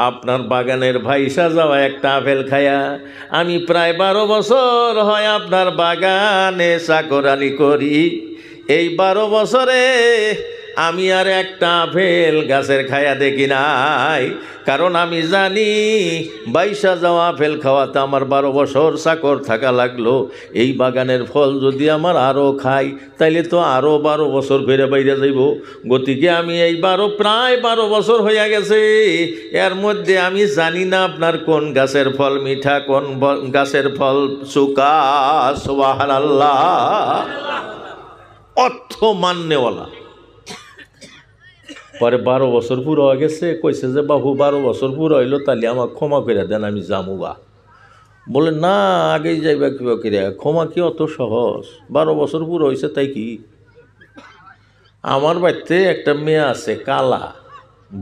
Speaker 1: আপনার বাগানের ভাইসা যাওয়া একটা আপেল খায়া আমি প্রায় 12 বছর হয় আপনার বাগানে চাকরানি করি। এই 12 বছরে আমি আর একটা আপেল গাছের খায়া দেখি নাই, কারণ আমি জানি 22 যাওয়া আপেল খাওয়াতে আমার 12 বছর চাকর থাকা লাগলো। এই বাগানের ফল যদি আমার আরও খাই, তাইলে তো আরও 12 বছর ফিরে বাইরে যাইব। গতিকে আমি এই প্রায় 12 বছর হইয়া গেছে, এর মধ্যে আমি জানি না আপনার কোন গাছের ফল মিঠা কোন গাছের ফল চোকা। সুবহানাল্লাহ। অর্থ মান্যওয়ালা। পরে 12 বছর পুরো হয়ে গেছে, কইছে যে বাবু 12 বছর পুরো হইলো, তাহলে আমার ক্ষমা করে দেন, আমি যাবো গা। বলে না, আগেই যাইবা কিবা করে, ক্ষমা কি অত সহজ? 12 বছর পুরো হয়েছে তাই কি? আমার বাড়িতে একটা মেয়ে আছে, কালা,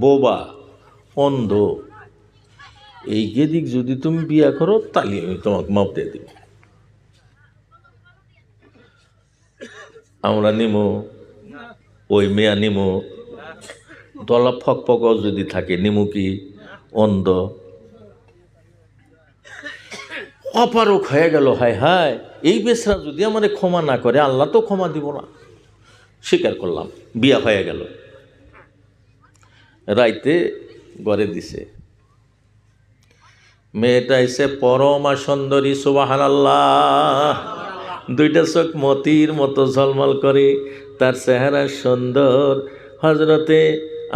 Speaker 1: বোবা, অন্ধ। এই গেদিক যদি তুমি বিয়া করো, তাহলে আমি তোমাকে মাপ দিয়ে দিব। আমরা নিমো, ওই মেয়া নিমো, দলা ফক ফক যদি থাকে নিমু কি? অন্ধ অপারক হয়ে গেল। হায় হায়, এই বেসরা যদি আমাদের ক্ষমা না করে, আল্লাহ তো ক্ষমা দিব না। স্বীকার করলাম, বিয়া হয়ে গেল। রাইতে ঘরে দিছে, মেয়েটা এসে পরমা সুন্দরী। সুবহানাল্লাহ। 2টা চোখ মতির মতো ঝলমল করে, তার চেহারা সুন্দর। হজরতে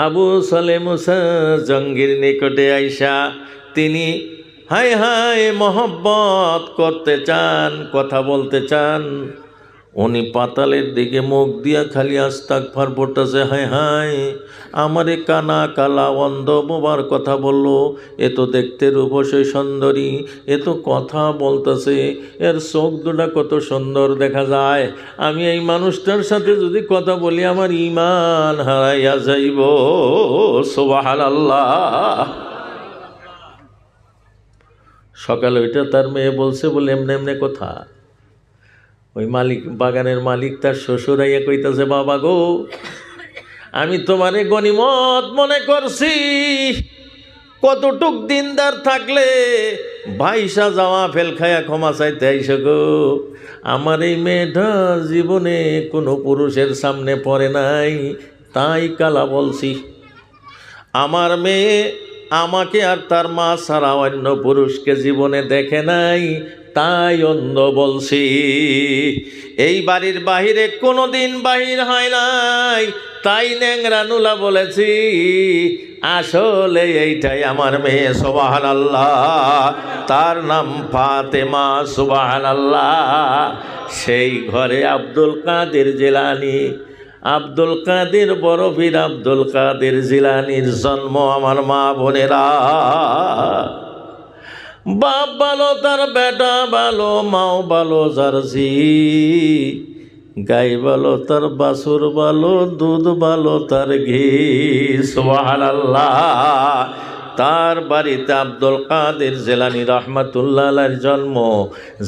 Speaker 1: আবু সলে মুসা জঙ্গির নিকটে আইসা তিনি হায় হায় মহব্বত করতে চান, কথা বলতে চান। উনি পাতালের দিকে মুখ দিয়া খালি আস্তাগফার পড়তেছে, হায় হায় আমারে কানা কালা অন্ধ বোবার কথা বললো, এ তো দেখতে রূপসী সুন্দরী, এ তো কথা বলতেছে, এর চোখ দুটা কত সুন্দর দেখা যায়। আমি এই মানুষটার সাথে যদি কথা বলি আমার ঈমান হারাইয়া যাইব। সুবহানাল্লাহ। সকালে ওইটা তার মেয়ে বলছে, বলে এমনি এমনি কথা। ওই মালিক, বাগানের মালিক, তার শ্বশুর আইয়া কইতাছে, বাবা গো, আমি তোমারে গনিমত মনে করছি, কতটুক দিনদার থাকলে 22 যাওয়া ফেল খায়া ক্ষমা চাইতে আইসো গো। আমার এই মেয়েটা জীবনে কোনো পুরুষের সামনে পড়ে নাই, তাই কালা বলছি। আমার মেয়ে আমাকে আর তার মা ছাড়া অন্য পুরুষকে জীবনে দেখে নাই, তাই অন্ধ বলছি। এই বাড়ির বাহিরে কোনোদিন বাহির হয় নাই, তাই ন্যাংরানুলা বলেছি। আসলে এইটাই আমার মেয়ে, সুবহানাল্লাহ। তার নাম ফাতেমা, সুবহানাল্লাহ। সেই ঘরে আব্দুল কাদের জিলানী, আব্দুল কাদের বড় পীর আব্দুল কাদের জিলানীর জন্ম আমার মা বোনেরা। বাপ ভালো তার বেটা ভালো, মাও ভালো জার্সি, গাই ভালো তার বাছুর ভালো, দুধ ভালো তার ঘি, সুবহানাল্লাহ। তার বাড়িতে আব্দুল কাদের জিলানী রাহমাতুল্লাহ আলাইহির জন্ম।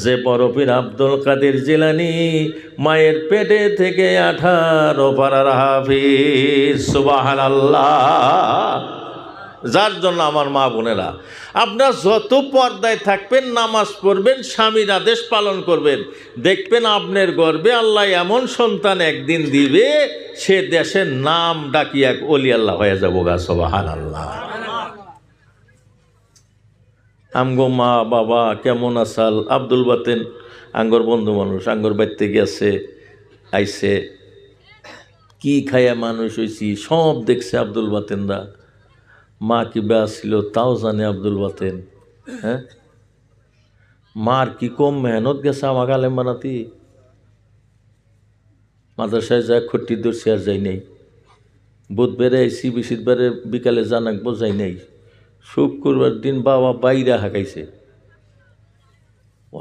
Speaker 1: যে বড় পীর আব্দুল কাদের জিলানী মায়ের পেটে থেকে 18 পারার হাফিজ, সুবহানাল্লাহ। যার জন্য আমার মা বোনেরা, আপনারা যত পর্দায় থাকবেন, নামাজ পড়বেন, স্বামীর আদেশ পালন করবেন, দেখবেন আপনার গর্বে আল্লাহ এমন সন্তান একদিন দিবে, সে দেশের নাম ডাকিয়া ওলি আল্লাহ হয়ে যাবো গা, সুবহানাল্লাহ। আমগো মা বাবা কেমন আসাল? আব্দুল বাতেন আঙ্গর বন্ধু মানুষ, আঙ্গর বাড়িতে গেছে, আইসে, কি খাইয়া মানুষ হয়েছি সব দেখছে আব্দুল বাতেনরা। মা কি বেয়া ছিল তাও জানে আব্দুল বাতেন। হ্যাঁ, মার কি কম মেহনত গেছে আমাকে আলেম বানাতি। মাদ্রাসায় যায় খট্টি দর্শি আর যাই নাই, বুধবারে আইসি, বৃহস্পতিবারে বিকালে জানাকবো যাই নাই, শুক্রবার দিন বাবা বাইরে হাঁকাইছে।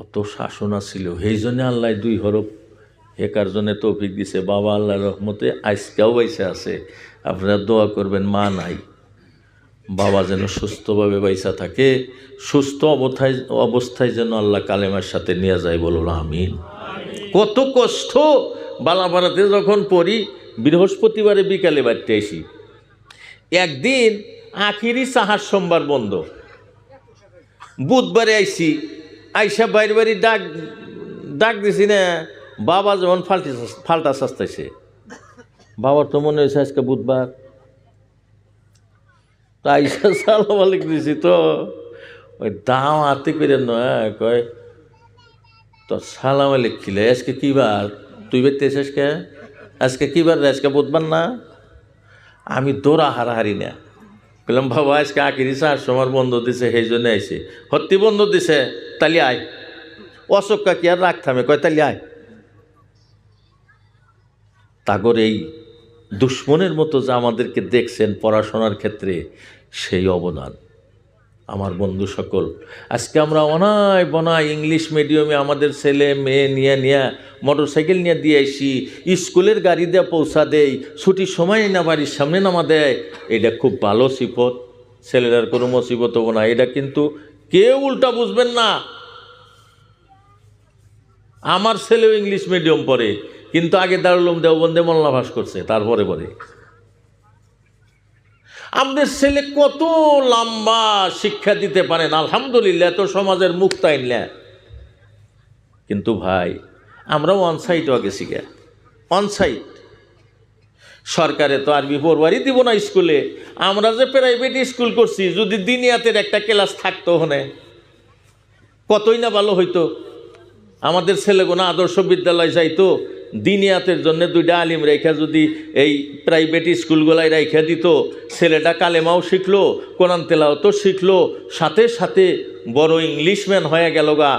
Speaker 1: অত শাসনা ছিল, সেই জন্য আল্লাহ 2 হরফ হেকার জন্য তৌফিক দিছে। বাবা আল্লাহর রহমতে আজকেও বাইসে আছে। আপনারা দোয়া করবেন, মা নাই, বাবা যেন সুস্থভাবে বাইসা থাকে, সুস্থ অবস্থায় যেন আল্লাহ কালেমার সাথে নিয়ে যায়, বলুন আমিন। কত কষ্ট বালাপাড়াতে যখন পড়ি, বৃহস্পতিবারে বিকালে বাড়তে আসি। একদিন আখিরি সাহার সোমবার বন্ধ, বুধবারে আইসি, আইসা বাইরে বাড়ি ডাক দিছি না, বাবা যেমন ফাল্টা সাস্তাইছে। বাবার তো মনে হয়েছে আজকে বুধবার, তো আইসা সালাম আলাইকুম দিছি, তো ওই দাম হাতে করে নয়, কয় তো সালাম আলাইকুম খিলে, আজকে কী বার? তুই বেরতে এসে আজকে কী বার? আজকে বুধবার না? আমি দৌড়া হারাহারি না, বললাম বাবা আজকে আখিরি সার সময় বন্ধ দিছে, সেই জন্য আইসি। হত্যি বন্ধ দিছে, তালি আয়। অশোকা কি আর রাখতামে, কয় তালি আয়। তাগর এই দুশ্মনের মতো যে আমাদেরকে দেখছেন পড়াশোনার ক্ষেত্রে, সেই অবদান আমার বন্ধু সকল। আজকে আমরা অনায় বনায় ইংলিশ মিডিয়ামে আমাদের ছেলে মেয়ে নিয়ে মোটর সাইকেল নিয়ে দিয়ে আসি, স্কুলের গাড়ি দিয়ে পৌঁছা দেই, ছুটির সময় না বাড়ির সামনে নামা দেয়। এটা খুব ভালো সিফত, ছেলেরার কোনো মুসিবত হবো না। এটা কিন্তু কেউ উল্টা বুঝবেন না। আমার ছেলেও ইংলিশ মিডিয়াম পড়ে, কিন্তু আগে দারুল উলুম দেওবন্দে মোল্লাভাস করছে, তারপরে পরে। আমাদের ছেলে কত লম্বা শিক্ষা দিতে পারেন, আলহামদুলিল্লাহ, তো সমাজের মুক্তাইনলা। কিন্তু ভাই, আমরাও অনসাইট গেছি গে, অনসাইট। সরকারে তো আরবি পড়বারই দিব না স্কুলে। আমরা যে প্রাইভেট স্কুল করছি, যদি দিনিয়াতের একটা ক্লাস থাকতো ওখানে, কতই না ভালো হইতো। আমাদের ছেলেগুলো আদর্শ বিদ্যালয় যাইতো, দিনিয়াতের জন্য 2টা আলিম রেখা যদি এই প্রাইভেট স্কুলগুলাই রেখা দিত, ছেলেটা কালেমাও শিখলো, কোরআন তেলাওয়াতও শিখলো, সাথে সাথে বড় ইংলিশম্যান হয়ে গেল গা।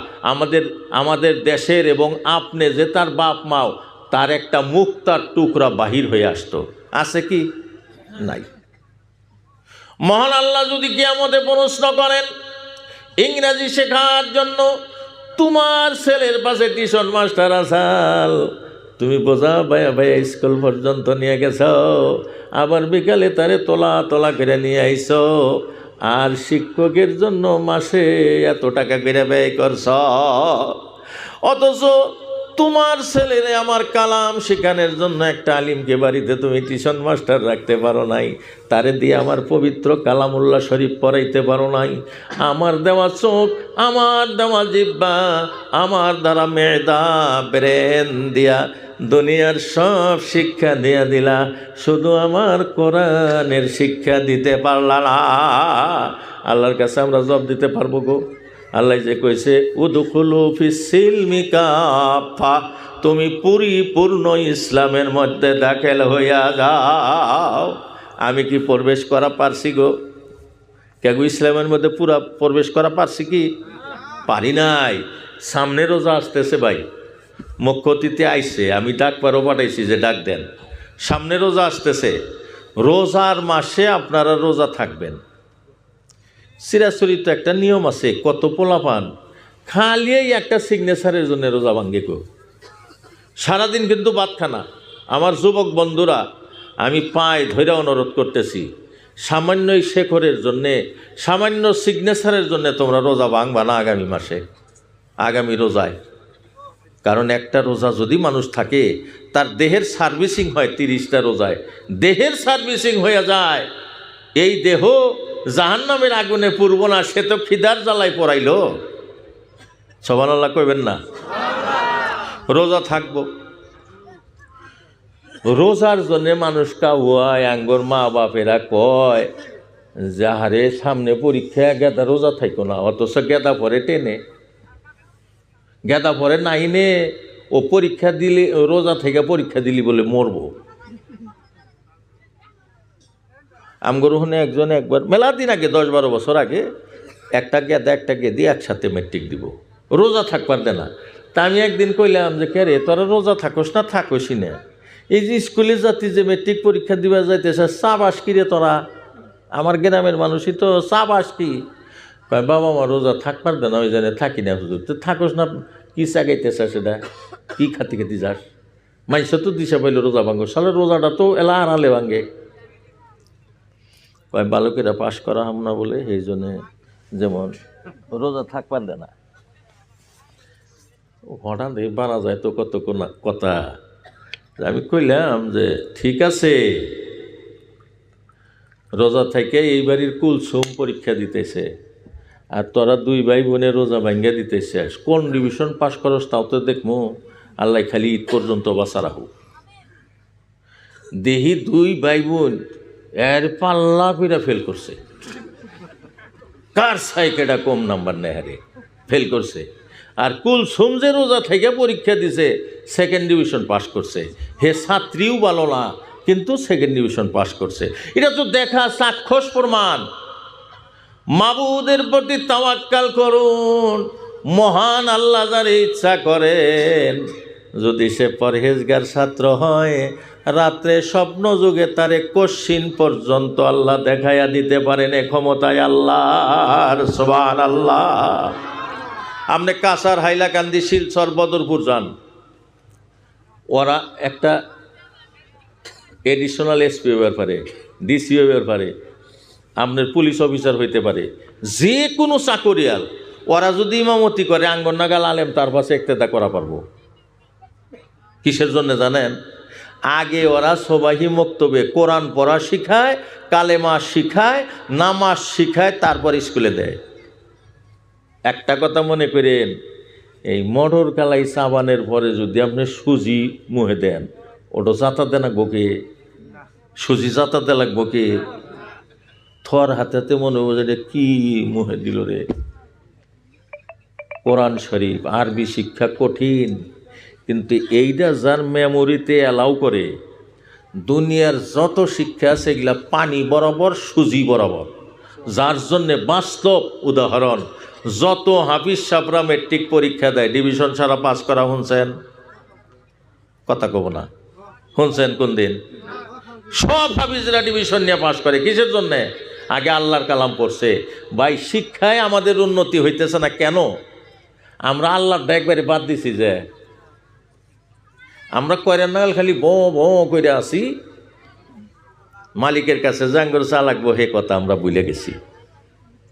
Speaker 1: আমাদের দেশের এবং আপনি যে তার বাপ মাও, তার একটা মুক্তার টুকরা বাহির হয়ে আসতো। আছে কি? নাই। মহান আল্লাহ যদি কিয়ামতে প্রশ্ন করেন, ইংরেজি শেখার জন্য তোমার ছেলের পাশে টিউশন মাস্টার আসাল, তুমি বোঝা ভাইয়া ভাইয়া স্কুল পর্যন্ত নিয়ে গেছ, আবার বিকালে তারে তোলা করে নিয়ে আইস, আর শিক্ষকের জন্য মাসে এত টাকা করে ব্যয় করছ, অথচ তোমার ছেলেরে আমার কালাম শেখানোর জন্য একটা আলিমকে বাড়িতে তুমি টিউশন মাস্টার রাখতে পারো নাই, তারে দিয়ে আমার পবিত্র কালামুল্লাহ শরীফ পড়াইতে পারো নাই। আমার দেওয়া চোখ, আমার দেওয়া জিহ্বা, আমার দ্বারা মেদা ব্রেন দিয়া দুনিয়ার সব শিক্ষা দিয়া দিলা, শুধু আমার কোরআনের শিক্ষা দিতে পারলা না। আল্লাহর কাছে আমরা জবাব দিতে পারবো গো? আল্লাহ যে কইছে উদখুলু ফিস সিলমি কাফা, তুমি পরিপূর্ণ ইসলামের মধ্যে দাখিল হইয়া যাও। আমি কি প্রবেশ করা পারছি গো? কেগো ইসলামের মধ্যে পুরা প্রবেশ করা পারছি কি? পারি নাই। সামনে রোজা আসতেছে ভাই, মুখ্য অতিথি আইছে, আমি ডাক পারো পাঠাইছি যে ডাক দেন। সামনে রোজা আসতেছে, রোজার মাসে আপনারা রোজা থাকবেন। চিরাচরিত একটা নিয়ম আছে, কত পোলাপান খালি একটা সিগনেচারের জন্য রোজা ভাঙ্গে গো। সারাদিন কিন্তু ভাত খানা। আমার যুবক বন্ধুরা, আমি পায়ে ধরে অনুরোধ করতেছি, সামান্য শেখরের জন্যে, সামান্য সিগনেচারের জন্যে তোমরা রোজা ভাঙবা না আগামী মাসে, আগামী রোজায়। কারণ একটা রোজা যদি মানুষ থাকে, তার দেহের সার্ভিসিং হয় 30টা রোজায়, দেহের সার্ভিসিং হয়ে যায়। এই দেহ জাহান্নামের আগুনে পুরব না, সে তো খিদার জ্বালায় পড়াইল। সুবহানাল্লাহ কইবেন না? রোজা থাকবো। রোজার জন্য মানুষ কাউয়ায় আঙ্গর মা বাপেরা কয় যাহারে সামনে পরীক্ষা গেদা রোজা থাইকো না, অথচ গেদা পরে টেনে, গেদা পরে নাইনে, ও পরীক্ষা দিলে রোজা থেকে পরীক্ষা দিলি বলে মরবো। আমগর ওখানে একজন একবার মেলা দিন আগে 10-12 বছর আগে একটা গেদা একটা গেদি একসাথে মেট্রিক দিব, রোজা থাকবার দে না। তা আমি একদিন কইলাম যে কে রে তোরা রোজা থাকোস না? থাকোসই না। এই যে স্কুলে জাতি যে মেট্রিক পরীক্ষা দিবা যাইতেছে, চাবাস কি রে তোরা? আমার গ্রামের মানুষই তো চাবাস কি? কয় বাবা আমার রোজা থাকবার দে না, ওই জানে থাকি না। হুজুর তো থাকোস না, কি চাগাইতেছ সেটা? কি খাতি খাতি যাস? মাইস তো দিশা পাইল রোজা ভাঙ্গো, সালে রোজাটা তো এলা আড়ালে ভাঙ্গে। কয় বালকেরা পাশ করা হাম না বলে এই জন্যে যেমন রোজা থাকবার দে না। হঠাৎ বানা যায় তো কত কথা। আমি কইলাম যে ঠিক আছে, রোজা থেকে এই বাড়ির কুলসুম পরীক্ষা দিতেছে, আর তোরা 2 ভাই বোনের রোজা ভাঙ্গা দিতেছে, কোন ডিভিশন পাশ করস তাও তো দেখমু। আল্লাহ খালি ঈদ পর্যন্ত বাঁচা রাখুক। দেহি 2 ভাই বোন এর পাল্লা কইরা ফেল করছে। কার সাইকেটা কম নাম্বার নেয় হারে ফেল করছে। আর কুলসুম যে রোজা থেকে পরীক্ষা দিছে, 2nd ডিভিশন পাশ করছে। হে ছাত্রীও ভালো না, কিন্তু 2nd ডিভিশন পাশ করছে। এটা তো দেখা সাক্ষ্যস প্রমাণ। মাবুদের প্রতি তাওয়াক্কাল করুন। মহান আল্লাহ যার ইচ্ছা করেন, যদি সে পরহেজগার ছাত্র হয়, রাত্রে স্বপ্ন যুগে তারে কশ্চিন পর্যন্ত আল্লাহ দেখাইয়া দিতে পারেন। এ ক্ষমতায় আল্লাহর। সুবহানাল্লাহ। আপনি কাসার, হাইলাকান্দি, শিলচর, বদরপুর যান, ওরা একটা এডিশনাল এসপি হইবার পারে, ডিসি হইবার পারে, আপনার পুলিশ অফিসার হইতে পারে, যে কোনো চাকরিয়াল, ওরা যদি ইমামতি করে আঙ্গন নাগাল আলেম তার পাশে ইক্তেদা করা পারবো। কিসের জন্য জানেন? আগে ওরা সবাহি মক্তবে কোরআন পড়া শিখায়, কালেমা শিখায়, নামাজ শিখায়, তারপর স্কুলে দেয়। একটা কথা মনে করেন, এই মটর কালাই সাবানের পরে যদি আপনি সুজি মুহে দেন, ওটা জাতাতে লাগবো কে? সুজি জাতাতে লাগবো কে? থর হাতে মনে হবে যে কি মুহে দিল রে। কোরআন শরীফ আরবি শিক্ষা কঠিন, কিন্তু এইটা যার মেমোরিতে অ্যালাউ করে, দুনিয়ার যত শিক্ষা আছে এগুলা পানি বরাবর, সুজি বরাবর। যার জন্যে বাস্তব উদাহরণ, যত হাফিজ সাহরা মেট্রিক পরীক্ষা দেয় ডিভিশন ছাড়া পাস করা শুনছেন? কথা কব না, শুনছেন কোন দিন? সব হাফিজরা ডিভিশন নিয়ে পাস করে। কিসের জন্যে? আগে আল্লাহর কালাম পড়ছে। ভাই, শিক্ষায় আমাদের উন্নতি হইতেছে না কেন? আমরা আল্লাহর একবারে বাদ দিছি। যে আমরা কয়রা নাগাল খালি ব করে আসি, মালিকের কাছে জাঙ্গর চা লাগবো, হে কথা আমরা ভুলে গেছি।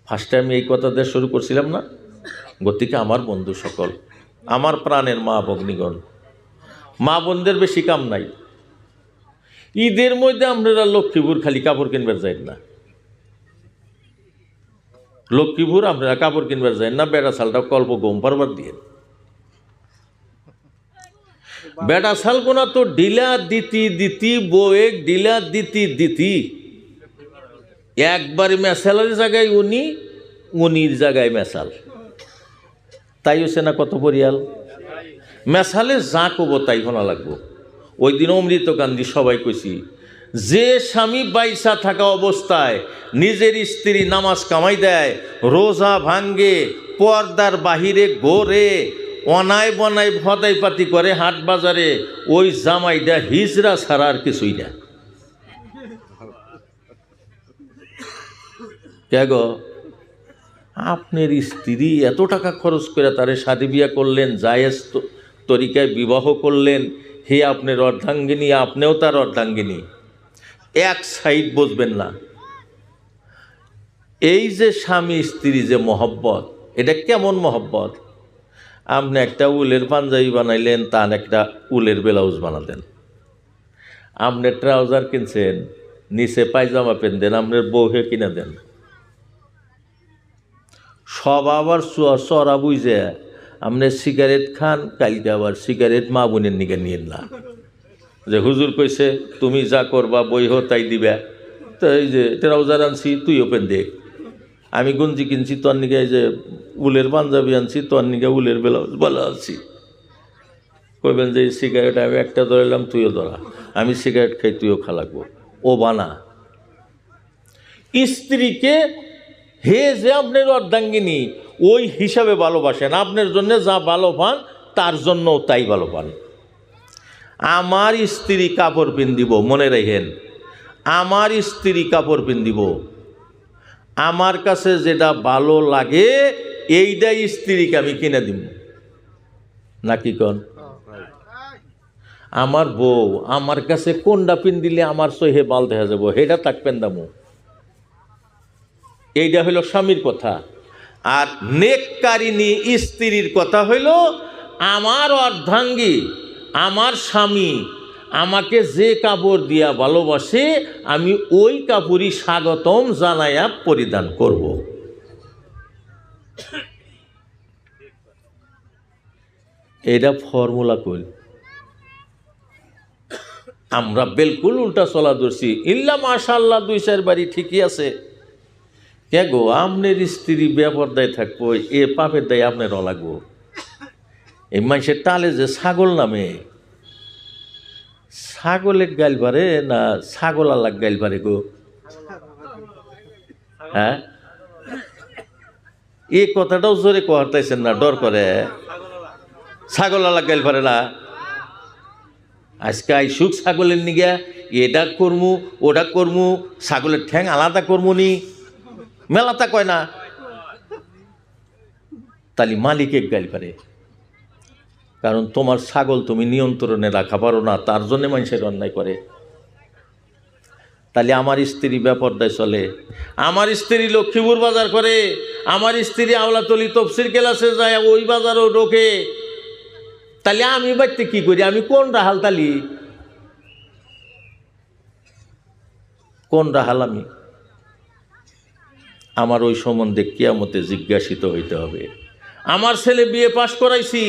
Speaker 1: ফার্স্ট টাইম এই কথা দিয়ে শুরু করছিলাম না? গতিকে আমার বন্ধু সকল, আমার প্রাণের মা ভগ্নীগণ, মা বোনদের বেশি কাম নাই। ঈদের মধ্যে আপনারা লক্ষ্মীপুর খালি কাপড় কিনবার যাই না, লক্ষ্মীপুর আপনারা কাপড় কিনবার যাই না, বেড়া চালটা কল্প গম পারবার দিয়ে বেটা শাল কোনা তো ডিলা দিতি বউয়েক ডিলা দিতি একবারে মেশালের জায়গায় উনির জায়গায় মেশাল, তাই হচ্ছে না কত পরিয়াল মেশালে যা কব তাই শোনা লাগবো। ওই দিন অমৃত কান্দি সবাই কইছি, যে স্বামী বাইসা থাকা অবস্থায় নিজের স্ত্রী নামাজ কামাই দেয়, রোজা ভাঙ্গে, পর্দার বাহিরে গোরে, অনায় বনায় ভদাই পাতি করে হাট বাজারে, ওই জামাইটা হিজরা ছাড়া আর কিছুই না। কে গো, আপনার স্ত্রী এত টাকা খরচ করে তারে শাদী বিয়া করলেন, জায়েজ তরিকায় বিবাহ করলেন, হে আপনার অর্ধাঙ্গিনী, আপনিও তার অর্ধাঙ্গিনী, এক সাইড বুঝবেন না। এই যে স্বামী স্ত্রী যে মহব্বত, এটা কেমন মহব্বত? আপনি একটা উলের পাঞ্জাবি বানাইলেন, তার একটা উলের ব্লাউজ বানাতেন, আপনি ট্রাউজার কিনছেন, নিচে পায়জামা পেন দেন, আপনার বউকে কিনে দেন, সব আবার চড়া বুঝে আপনি সিগারেট খান, কালকে আবার সিগারেট মা বোনের নিকে নিয়ে না, যে হুজুর কইছে তুমি যা করবা বই হো তাই দিবা, তো এই যে ট্রাউজার আনছি তুইও পেন দেখ, আমি গঞ্জি কিনছি তোর নিকে, এই যে উলের পাঞ্জাবি আনছি তোর নিকে উলের ব্লাউজ বলা আনছি, কইবেন যে সিগারেট আমি একটা ধরাইলাম তুইও ধরা, আমি সিগারেট খাই তুইও খা লাগবো, ও বানা। স্ত্রীকে হে যে আপনার অর্ধাঙ্গিনী ওই হিসাবে ভালোবাসেন, আপনার জন্য যা ভালো পান তার জন্য তাই ভালো পান। আমার স্ত্রী কাপড় পিন্দিব, মনে রাখেন, আমার স্ত্রী কাপড় পিন্দিব, আমার কাছে যেটা ভালো লাগে এইটাই স্ত্রীকে আমি কিনে দিব, নাকি কন? আমার বউ আমার কাছে কোনটা পিন্দিলে আমার সহে বাল দেখা যাব সেটা তাক পেন্দামো, এইটা হইল স্বামীর কথা। আর নেককারিনী স্ত্রীর কথা হইল, আমার অর্ধাঙ্গী আমার স্বামী আমাকে যে কাপড় দিয়া ভালোবাসে আমি ওই কাপড়ই স্বাগতম জানাইয়া পরিধান করব। এটা ফর্মুলা কই, আমরা বিলকুল উল্টা চলা ধরছি। ইল্লা মাশাআল্লাহ 2-4 বাড়ি ঠিকই আছে, কে গো আপনার স্ত্রী বেপরদায় থাকবো, এ পাপের দায় আপনার লাগবো। এই মানুষের টালে যে ছাগল নামে, ছাগলের গাইল পারে না ছাগল আল্লাহ গাইল পারে গো? হ্যাঁ, এই কথাটাও জোরে কোয়ারতাইছেন না, ডর করে। ছাগল আল্লাহ গাইল পারে না, আজকে আইসুক ছাগলের নিগা এটা করমু ওটা করমু, ছাগলের ঠ্যাং আলাদা করমু নি, মেলাতা কয় না, তালি মালিকে গাইল পারে, কারণ তোমার ছাগল তুমি নিয়ন্ত্রণে রাখা পারো না, তার জন্যে মানুষের অন্যায় করে। তাহলে আমার স্ত্রী বেপরদায় চলে, আমার স্ত্রী লক্ষ্মীপুর বাজার করে, আমার স্ত্রী আওলাতলি তফসির ক্লাসে যায়, ওই বাজারও ঢোকে, তাহলে আমি বাড়িতে কি করি? আমি কোন রাহাল? তালি কোন রাহাল? আমি আমার ওই সম্বন্ধে কিয়ামতে জিজ্ঞাসিত হইতে হবে। আমার ছেলে বিয়ে পাশ করাইছি,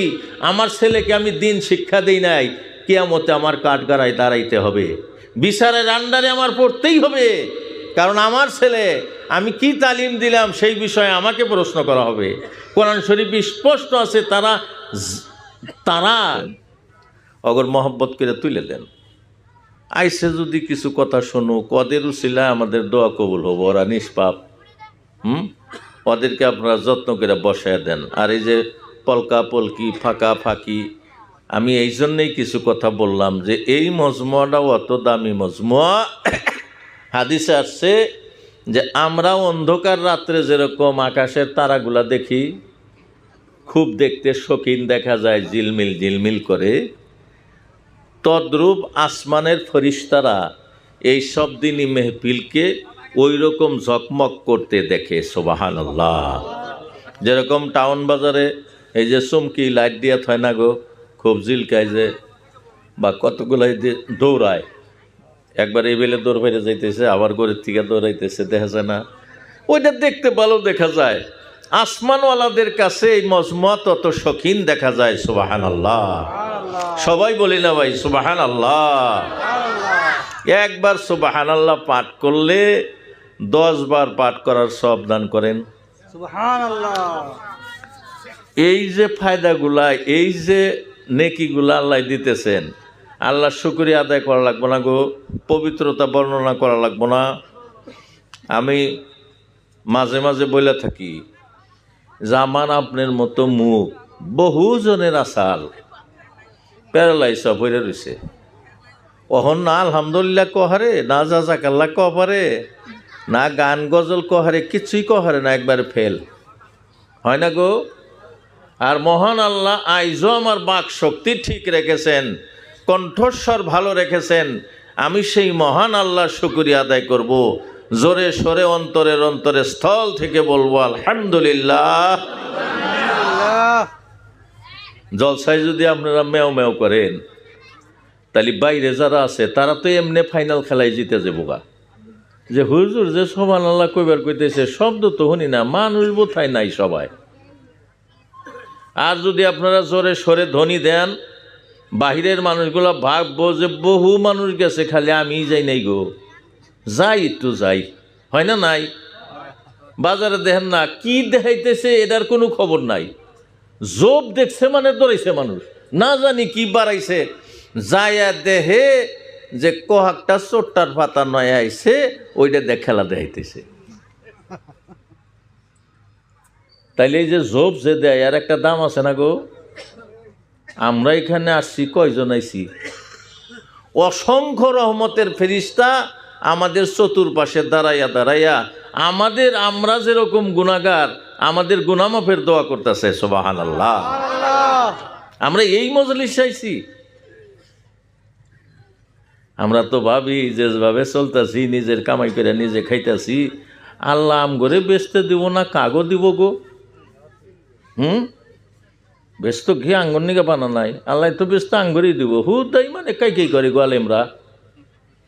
Speaker 1: আমার ছেলেকে আমি দিন শিক্ষা দেই নাই, কিয়ামতে আমার কাঠগড়ায় দাঁড়াইতে হবে, বিচারের আন্ডারে আমার পড়তেই হবে, কারণ আমার ছেলে আমি কি তালিম দিলাম সেই বিষয়ে আমাকে প্রশ্ন করা হবে। কোরআন শরীফ স্পষ্ট আছে, তারা অগর মহব্বত করে তুলে দেন, আইসে যদি কিছু কথা শোনো, কদের উসিলায় আমাদের দোয়া কবুল হবো, ওরা নিষ্পাপ, ওদেরকে আপনারা যত্ন করে বসায় দেন। আর এই যে পলকা পলকি ফাঁকা ফাঁকি, আমি এই জন্যেই কিছু কথা বললাম যে এই মজমুয়াটাও অত দামি মজমুয়া। হাদিসে আসছে যে আমরা অন্ধকার রাত্রে যেরকম আকাশের তারাগুলা দেখি, খুব দেখতে শৌখিন দেখা যায়, ঝিলমিল ঝিলমিল করে, তদ্রূপ আসমানের ফেরেশতারা এই সব দিনই মেহফিলকে ওই রকম ঝকমক করতে দেখে। সুবহানাল্লাহ। যেরকম টাউন বাজারে এই যে চুমকি লাইট দিয়া থয় না গো, খুব ঝিলকায় যে, বা কতগুলাই দৌড়ায়, একবার এই বেলে দৌড় ফেরে যাইতেছে, আবার ঘরের থেকে দৌড়াইতেছে, দেখা যায় না? ওইটা দেখতে ভালো দেখা যায়। আসমানওয়ালাদের কাছে এই মজমা তত শৌখিন দেখা যায়। সুবহানাল্লাহ, সবাই বলি না ভাই সুবহানাল্লাহ? একবার সুবহানাল্লাহ পাঠ করলে 10 বার পাঠ করার সব দান করেন।
Speaker 2: সুবহানাল্লাহ।
Speaker 1: এই যে ফায়দাগুলা, এই যে নেকিগুলা আল্লাহ দিতেছেন, আল্লাহ শুকরিয়া আদায় করা লাগবো না গো, পবিত্রতা বর্ণনা করা লাগবো না। আমি মাঝে মাঝে বলে থাকি, জামান আপনার মতো মুখ বহুজনের আসাল প্যারালাইস হয়ে রয়েছে। অহন না আলহামদুলিল্লাহ কহারে, না জাযাকাল্লাহ কহারে, না গান গজল কহারে, কিছুই কহারে না, একবারে ফেল হয় না গো। আর মহান আল্লাহ আইজও আমার বাক শক্তি ঠিক রেখেছেন, কণ্ঠস্বর ভালো রেখেছেন। আমি সেই মহান আল্লাহর শুকরিয়া আদায় করব, জোরে সোরে অন্তরের অন্তরে স্থল থেকে বলবো আলহামদুলিল্লাহ। জলসায় যদি আপনারা মেও মেও করেন, তাহলে বাইরে যারা আছে তারা তো এমনি ফাইনাল খেলায় জিতে যাবো গা। যে হুজুর যে সুবহানাল্লাহ কইবার কইতেছে, শব্দ তো শুনি না, মানুষ বোধহয় নাই সবাই। আর যদি আপনারা জোরে সরে ধ্বনি দেন, বাহিরের মানুষগুলো ভাববো যে বহু মানুষ গেছে, খালি আমি যাই নাই গো। যাই একটু যাই, হয় না? নাই বাজারে দেখেন না কি দেখাইতেছে, এটার কোনো খবর নাই। জব দেখছে মানে দৌড়াইছে মানুষ, না জানি কি বাড়াইছে, যাইয়া দেহে যে কহাকটা চোট্টার পাতা নয় আইছে, ওইটা দেখ খেলা দেখাইতেছে। তাইলে এই যে জব যে দেয়, আর একটা দাম আছে না গো। আমরা এখানে আসছি, কয়জন আইছি? অসংখ্য রহমতের ফেরেশতা আমাদের চতুর্পাশে দাঁড়াইয়া দাঁড়াইয়া আমরা যেরকম গুনাহগার, আমাদের গুনাহ মাফের দোয়া করতেছে। সুবহানাল্লাহ। আমরা এই মজলিসে আইছি। আমরা তো ভাবি যেভাবে চলতেছি, নিজের কামাই করে নিজে খাইতেছি, আল্লাহ আমগরে বেচতে দিব না, কাগো দিব গো। ব্যস্ত ঘি আঙ্গুর নিকে বানা নাই, আল্লাহ তো ব্যস্ত আঙ্গুরই দিব। তাই মানে কাই করে গোয়ালেমরা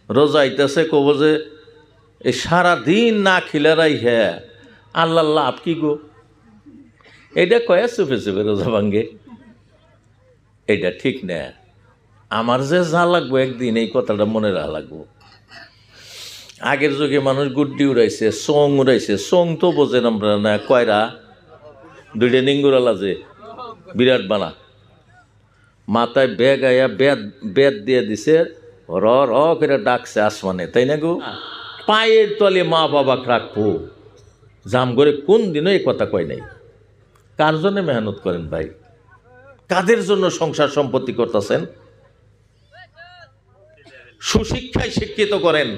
Speaker 1: রোজা আইতেছে, কব যে এই সারাদিন না খিলারাই হ্যাঁ আল্লাহ লাভ কি গো। এইটা কয়ে চুপে চুপে রোজা ভাঙ্গে, এইটা ঠিক না। আমার যে যা লাগবো একদিন এই কথাটা মনে রাখা লাগবো। আগের যুগে মানুষ গুড্ডি উড়াইছে, সং উড়াইছে, সং তো বোঝেন আমরা না, কয়রা দুইটা নিঙ্গুরালা যে বিরাট বানা, মাথায় ব্যাগ আয়া বেদ দিয়ে দিছে, র র করে ডাকছে আসমানে, তাই না গো? পায়ের তলে মা বাবা রাখবো, জাম করে কোন দিনও এই কথা কয় নাই। কার জন্য মেহনত করেন ভাই? কাদের জন্য সংসার সম্পত্তি করতেছেন? সুশিক্ষায় শিক্ষিত করেন।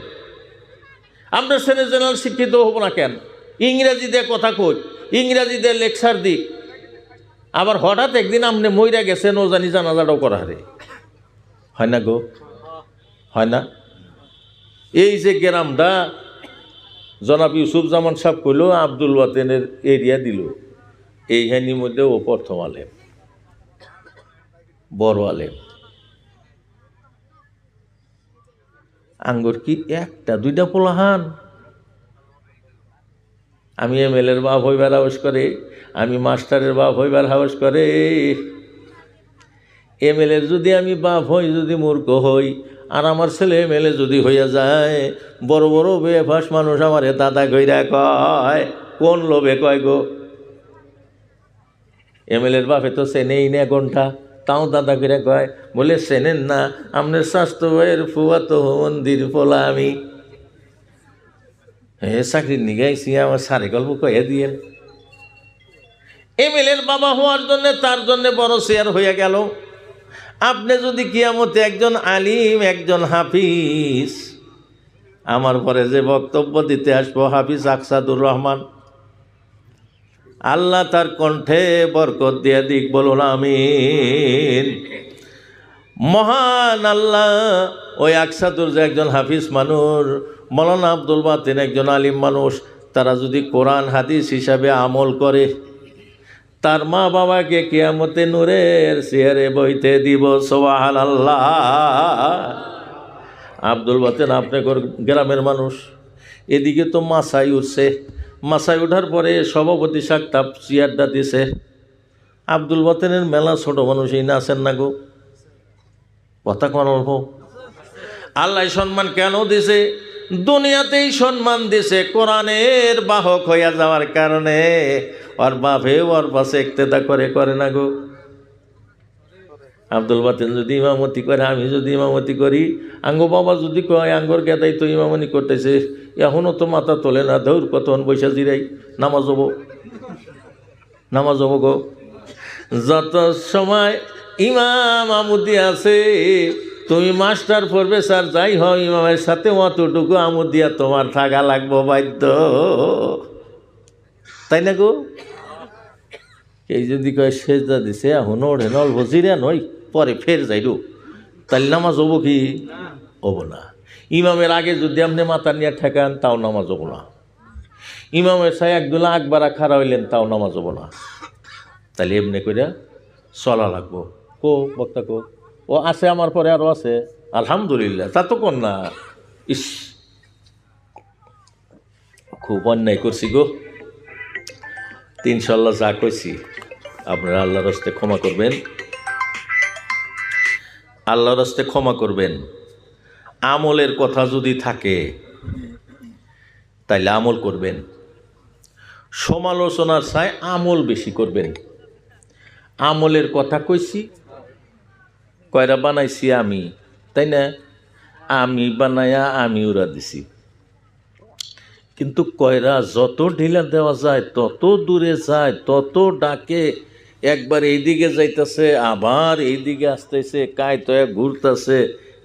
Speaker 1: আমরা ছেলে জেনারেল শিক্ষিত হব না কেন? ইংরাজি দিয়ে কথা কই, ইংরাজি দিয়ে লেকচার দিই, আবার হঠাৎ একদিন আপনি মইরা গেছেন, ও জানি জানাজাটাও করা হারে, হয় না গো? হয় না? এই যে গ্রামটা জনাব ইউসুফ জামান সাহেব কইল আব্দুল ওয়াতেনের এরিয়া দিল, এইখানির মধ্যে ও প্রথম আলেম, বড় আলেম। আঙ্গুর কি একটা দুইটা পোলাহান? আমি এমএলএর বাপ হইবার হাউস করে, আমি মাস্টারের বাপ হইবার হাউস করে। এমএলএর যদি আমি বাপ হই, যদি মূর্খ হই, আর আমার ছেলে এমএলএ যদি হইয়া যায়, বড় বড় বেফাস মানুষ আমারে দাদা কইরা কয়, কোন লোভে কয় গো? এমএলএর বাপে তো চেনেই না ঘন্টা, তাও দাদা কইরা কয়। বলে চেনেন না? আপনার স্বাস্থ্য ভাইয়ের ফুয়া তো মন্দির পোলা আমি, চাকরির নিগাইছি, আমার সারে গল্প কয়ে দিয়েন। এমএলএর বাবা হওয়ার জন্য তার জন্য বড় শেয়ার হইয়া গেল। আপনি যদি কিয়ামতে একজন আলিম, একজন হাফিজ, আমার পরে যে বক্তব্য দিতে আসবো হাফিজ আকসাদুর রহমান, আল্লাহ তার কণ্ঠে বরকত দিয়ে দিক, বলুন আমিন। মহান আল্লাহ ওই আকসাদুর যে একজন হাফিজ মানুষ, মৌলানা আব্দুল বাতিন একজন আলিম মানুষ, তারা যদি কোরআন হাদিস হিসাবে আমল করে, তার মা বাবাকে কিয়ামতে নূরের চেয়ারে বইতে দিব। সুবহানাল্লাহ। আব্দুল বাতেন আপনি গ্রামের মানুষ, এদিকে তো মাসাই উঠছে, মাসাই ওঠার পরে সভাপতি সাকতাব চেয়ারটা দিছে। আব্দুল বাতেনের মেলা ছোট মানুষ এই না আছেন না গো, কথা কোন অল্প। আল্লাহ সম্মান কেন দিছে? দুনিয়াতেই সম্মান দিছে কোরআনের বাহক হইয়া যাওয়ার কারণে। ওর বাপে ওর পাশে ইক্তেদা করে না গো। আব্দুল বাতেন যদি ইমামতি করে, আমি যদি ইমামতি করি, আঙ্গো বাবা যদি কয় আঙ্গর গেদাই তো ইমামনি করতেছে, এখনও তো মাথা তোলে না, ধৌর কতক্ষণ বৈশা জিরাই, নামাজ হবো গো। যত সময় ইমাম আমুদি আছে, তুমি মাস্টার প্রফেসর যাই হও, ইমামের সাথে অতটুকু আমুদিয়া তোমার থাকা লাগবো বাধ্য, তাই না গো? এই যদি কয় সেজদা দিছে এখন ওঠে না, অল্প জিরা নয়, পরে ফের যাইরু, তাহলে নামাজ হবো কি? হবো না। ইমামের আগে যদি আপনি মাথা নিয়ে ঠেকান, তাও নামাজ হবো না। ইমামের সাথে একদুলা আকবারা খাড়া হইলেন, তাও নামাজ হবো না। তাহলে এমনি করে চলা লাগবো। কো বক্তা কো? ও আছে আমার পরে, আরও আছে, আলহামদুলিল্লাহ। তা তো কোন না, ইস খুব অন্যায় করছি গো। ইনশাল্লাহ যা কইছি আপনারা আল্লাহর রাস্তায় ক্ষমা করবেন, আল্লাহর রাস্তায় ক্ষমা করবেন। আমলের কথা যদি থাকে তাইলে আমল করবেন, সমালোচনার চাই আমল বেশি করবেন। আমলের কথা কইছি, কয়রা বানাইছি আমি, তাই না? আমি বানায়া আমি ওরা দিছি, কিন্তু কয়রা যত ঢিলা দেওয়া যায় তত দূরে যায়, তত ডাকে। একবার এইদিকে যাইতেছে, আবার এইদিকে আসতেছে, কায় তয়া ঘুরতেছে,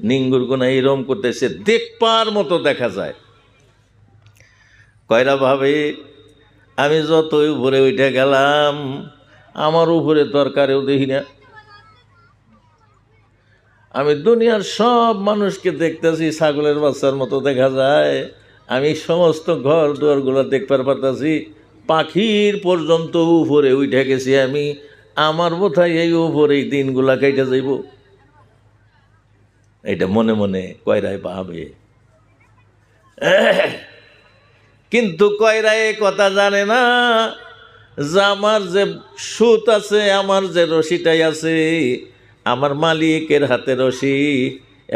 Speaker 1: নিঙ্গুরগুনা এইরম করতেছে, দেখবার মতো দেখা যায়। কয়রা ভাবে আমি যতই উপরে উঠে গেলাম, আমার উপরে দরকারেও দেখি না। আমি দুনিয়ার সব মানুষকে দেখতেছি, ছাগলের বাচ্চার মতো দেখা যায়। আমি সমস্ত ঘর দুয়ারগুলো দেখতে পারতাছি, পাখির পর্যন্ত উপরে উঠে গেছি আমি। আমার বোধহয় এই উপরে এই দিনগুলা কেটে যাইব, এটা মনে মনে কয়রায় ভাবে। কিন্তু কয়রায় কথা জানে না যে আমার যে সুত আছে, আমার যে রশিটাই আছে, আমার মালিকের হাতে রশি।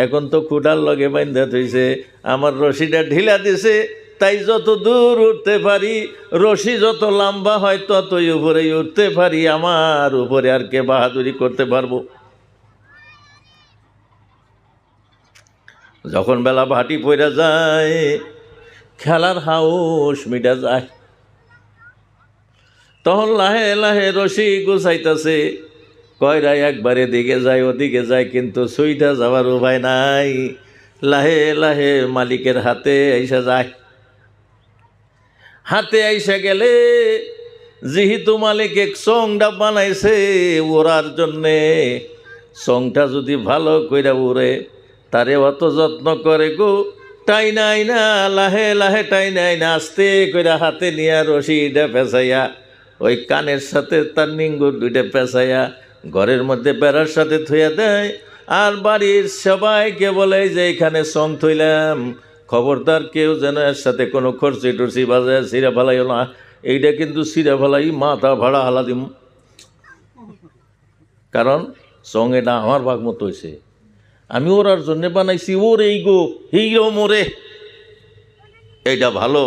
Speaker 1: এখন তো খুঁটার লগে বাইন্ধা থইছে, আমার রশিটা ঢিলা দিছে, তাই যত দূর উঠতে পারি, রশি যত লম্বা হয় ততই উপরে উঠতে পারি। আমার উপরে আর কে বাহাদুরি করতে পারবো? যখন বেলা ভাটি পড়া যায়, খেলার হাউস মিটা যায়, তখন লাহে লাহে রশি গুছাইতেছে। কয়রা একবার এদিকে যায় ওদিকে যায়, কিন্তু সুইটা যাওয়ার উপায় নাই। লাহে লাহে মালিকের হাতে আইসা যায়। হাতে আইসা গেলে, যেহেতু মালিক এক সংটা বানাইছে ওরার জন্যে, সংটা যদি ভালো কইরা উড়ে, তারে অত যত্ন করে গো, টাই নাই না, লাহে লাহে টাই নাই না, আস্তে কইরা হাতে নিয়ে রশিটা পেঁচাইয়া, ওই কানের সাথে তার নিঙ্গুর দুইটা পেঁচাইয়া ঘরের মধ্যে বেড়ার সাথে থইয়া দেয়। আর বাড়ির সবাইকে বলে যে এখানে সং থইলাম, খবরদার কেউ যেন এর সাথে কোনো খরচি টরচি বাজায় সিরা ফেলাইও না। এইটা কিন্তু সিরা ফেলাই মাথা ভাড়া হালা দিম, কারণ সং এটা আমার ভাগ মতো হয়েছে, আমি ওরার জন্য বানাইছি। ওর এই গো হিরো মোরে, এইটা ভালো।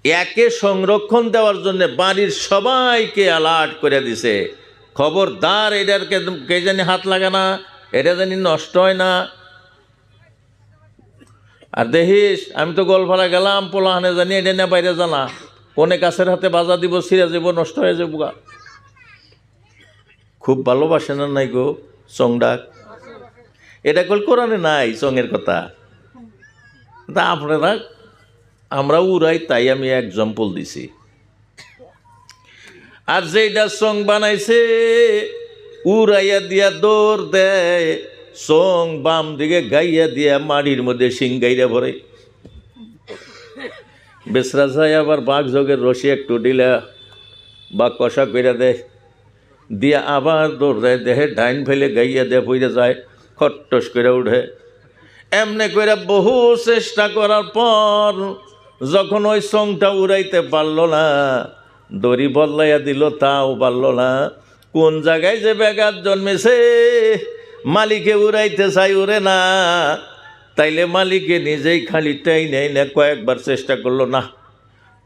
Speaker 1: একে সংরক্ষণ দেওয়ার জন্য বাড়ির সবাইকে অ্যালার্ট করে দিছে, খবরদার এটার কে জানি হাত লাগে না, এটা জানি নষ্ট হয় না। আর দেখিস, আমি তো গোলপাড়া গেলাম, পোলাহানে জানি এটা না বাইরে জানা, কোনে গাছের হাতে বাজা দিব, ছিঁড়ে যাব, নষ্ট হয়ে যাবো গা। খুব ভালোবাসে না নাই গো সং ডাক? এটা কল কোরআনে নাই সঙ্গের কথা, তা আপনারা আমরা উড়াই, তাই আমি এক্সাম্পল দিছি। আর যেটা সং বানাইছে উড়াইয়া দিয়া দৌড় দেয়, সং বাম দিকে গাইয়া দিয়া মাটির মধ্যে সিংগাইরা ভরে। বেসরা যায় আবার বাঘ যোগের রশি একটু দিলা বা কষা করে দেয়, দিয়ে আবার দৌড় দেয়, দেহে ডাইন ফেলে গাইয়া দেয়, পইরে যায়, খট্টস করে উঠে। এমনি করে বহু চেষ্টা করার পর যখন ওই সংটা উড়াইতে পারল না, দড়ি বদলাইয়া দিল, তাও পারল না। কোন জায়গায় যে ব্যাঘাত জন্মেছে, মালিকে উড়াইতে চাই উড়ে না, তাইলে মালিকে নিজেই খালি নেই না কয়েকবার চেষ্টা করলো না।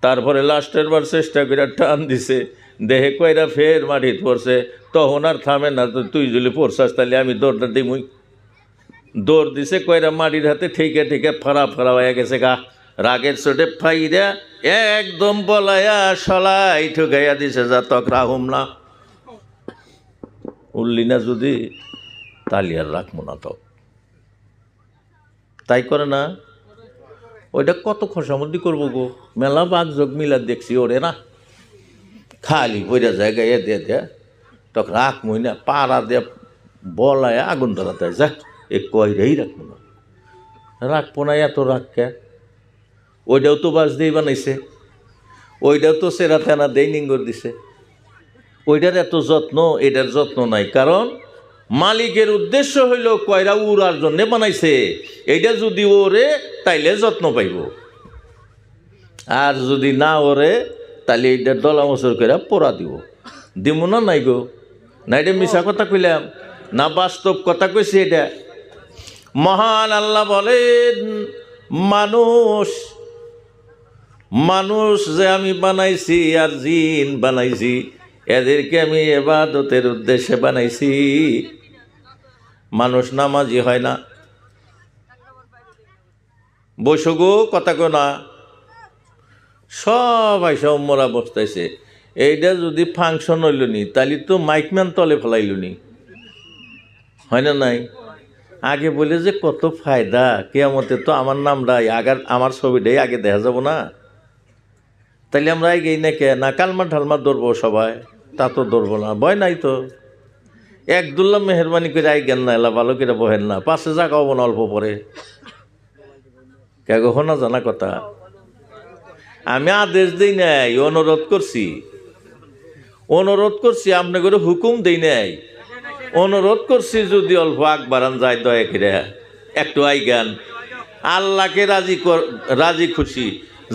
Speaker 1: তারপরে লাস্টের বার চেষ্টা করে টান দিছে, দেহে কয়রা ফের মাটিত পড়ছে। তখন আর থামে না, তুই যদি পড়ছাস তাহলে আমি দৌড়টা দিমুই। দৌড় দিছে, কয়রা মাটির হাতে ঠেকে ঠেকে ফাড়া ফাড়া হয়ে গেছে গা। রাগের চোটে ফাইরা একদম বলাইয়া সলাই ঠুকাইয়া দিছে, যা তক রাহুম না, উল্লি না যদি তালি আর রাখবো না তো। তাই করে না? ওইটা কত খসামদি করবো গো, মেলা বাঘ যোগ মিলা দেখছি ওরে না, খালি বইরা জায়গায় দিয়ে দেয়া তখন রাখবই না, পাড়া দিয়ে বলায় আগুন ধরাতে যা এ কয়রেই রাখবো না, রাখবো না এত রাখকে। ওইটাও তো বাস দিয়ে বানাইছে, ওইটাও তো সেরা থেনা দেই নিঙ্গর দিছে। ওইটার এত যত্ন, এটার যত্ন নাই, কারণ মালিকের উদ্দেশ্য হইল কয়রা উড়ার জন্যে বানাইছে। এইটা যদি ওরে তাইলে যত্ন পাইব, আর যদি না ওরে তাহলে এইটা দলা মচর করে পোড়া দিব না। নাই গো, না এটা মিশা কথা কইলাম না বাস্তব কথা কইছি। এটা মহান আল্লাহ বলেন, মানুষ যে আমি বানাইছি আর জিন বানাইছি, এদেরকে আমি ইবাদতের উদ্দেশ্যে বানাইছি। মানুষ নামাজি হয় না, বসো গো কথা কো না, সবাই সব মোরা বসতেছে। এইটা যদি ফাংশন হইল নি, তাহলে তো মাইকম্যান তলে ফেলাইল নি, হয় না? নাই আগে বলে যে কত ফায়দা, কিয়ামতে তো আমার নামটাই আগে, আমার ছবিটাই আগে দেখা যাব না, তাইলে আমরা আগেই না কে না কালমা ঢালমা ধরবো সবাই, তা তো ধরবো না, ভয় নাই তো। একদুল্লাহ মেহরবানি করে আইগেন না, এলা ভালো করে বহেন না, পাশে জায়গা হবো না অল্প পরে, কে কখনো জানা কথা। আমি আদেশ দিই নাই, অনুরোধ করছি, আপনাদের হুকুম দিই নাই, অনুরোধ করছি যদি অল্প আগ বাড়ান যায় দয়া করে একটু আইগান, আল্লাহকে রাজি খুশি।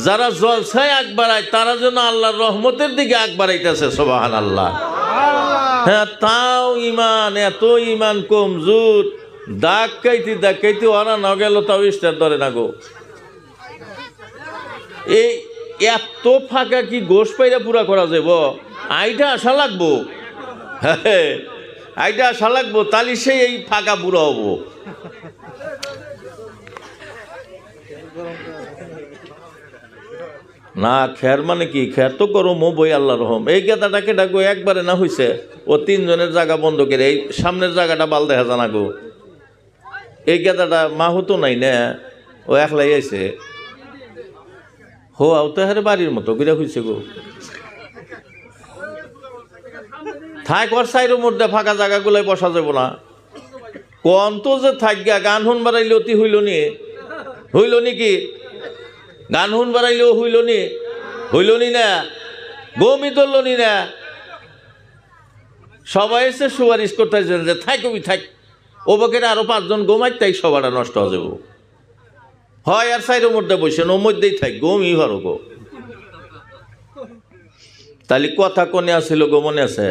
Speaker 1: যারা জলসায় আগ বাড়ায় তারা যেন আল্লাহর রহমতের দিকে আগ বাড়াইতেছে, সুবহানাল্লাহ। হ্যাঁ, তাও ইমান, এত ইমান কমজোর, দাগ কাইতে ওরা না গেল তাও ইস্টার ধরে না গো। এই এত ফাঁকা কি গোশ পাইরা পুরা করা যাব? আইটা আশা লাগবো, হ্যাঁ আইটা আশা লাগবো, তাহলে সেই এই ফাঁকা পুরা হবো। না খের মানে কি, খের তো গরম বই আল্লাহ রহম। এই গেদাটাকে ডাকবো একবারে না হইছে, ও তিনজনের জায়গা বন্ধ করে এই সামনের জায়গাটা বাল দেখা জানা গো। এই গেদাটা মা হতো নাই না, ও একলাই আইছে, হো আও তো হারে বাড়ির মতো করে হইছে গো। থাক ওর সাইডের মধ্যে ফাঁকা জায়গাগুলোয় বসা যাব না, কোন তো যে থাক গা, গান হুন বাড়াইলে অতি হইল নি কি, গান হুন বাড়াইলেও হইল নি না, গমি ধরল নি না, সবাই এসে সুপারিশ করতেছেন যে থাক ও বকের আরো 5 জন গোমাই, তাই সবাটা নষ্ট হয়ে যাব। হয় আর সাইডের মধ্যে বসেন, ও মধ্যেই থাক, গমি ভালো গো। তাহলে কথা কোনে আসছিল গো, মনে আছে?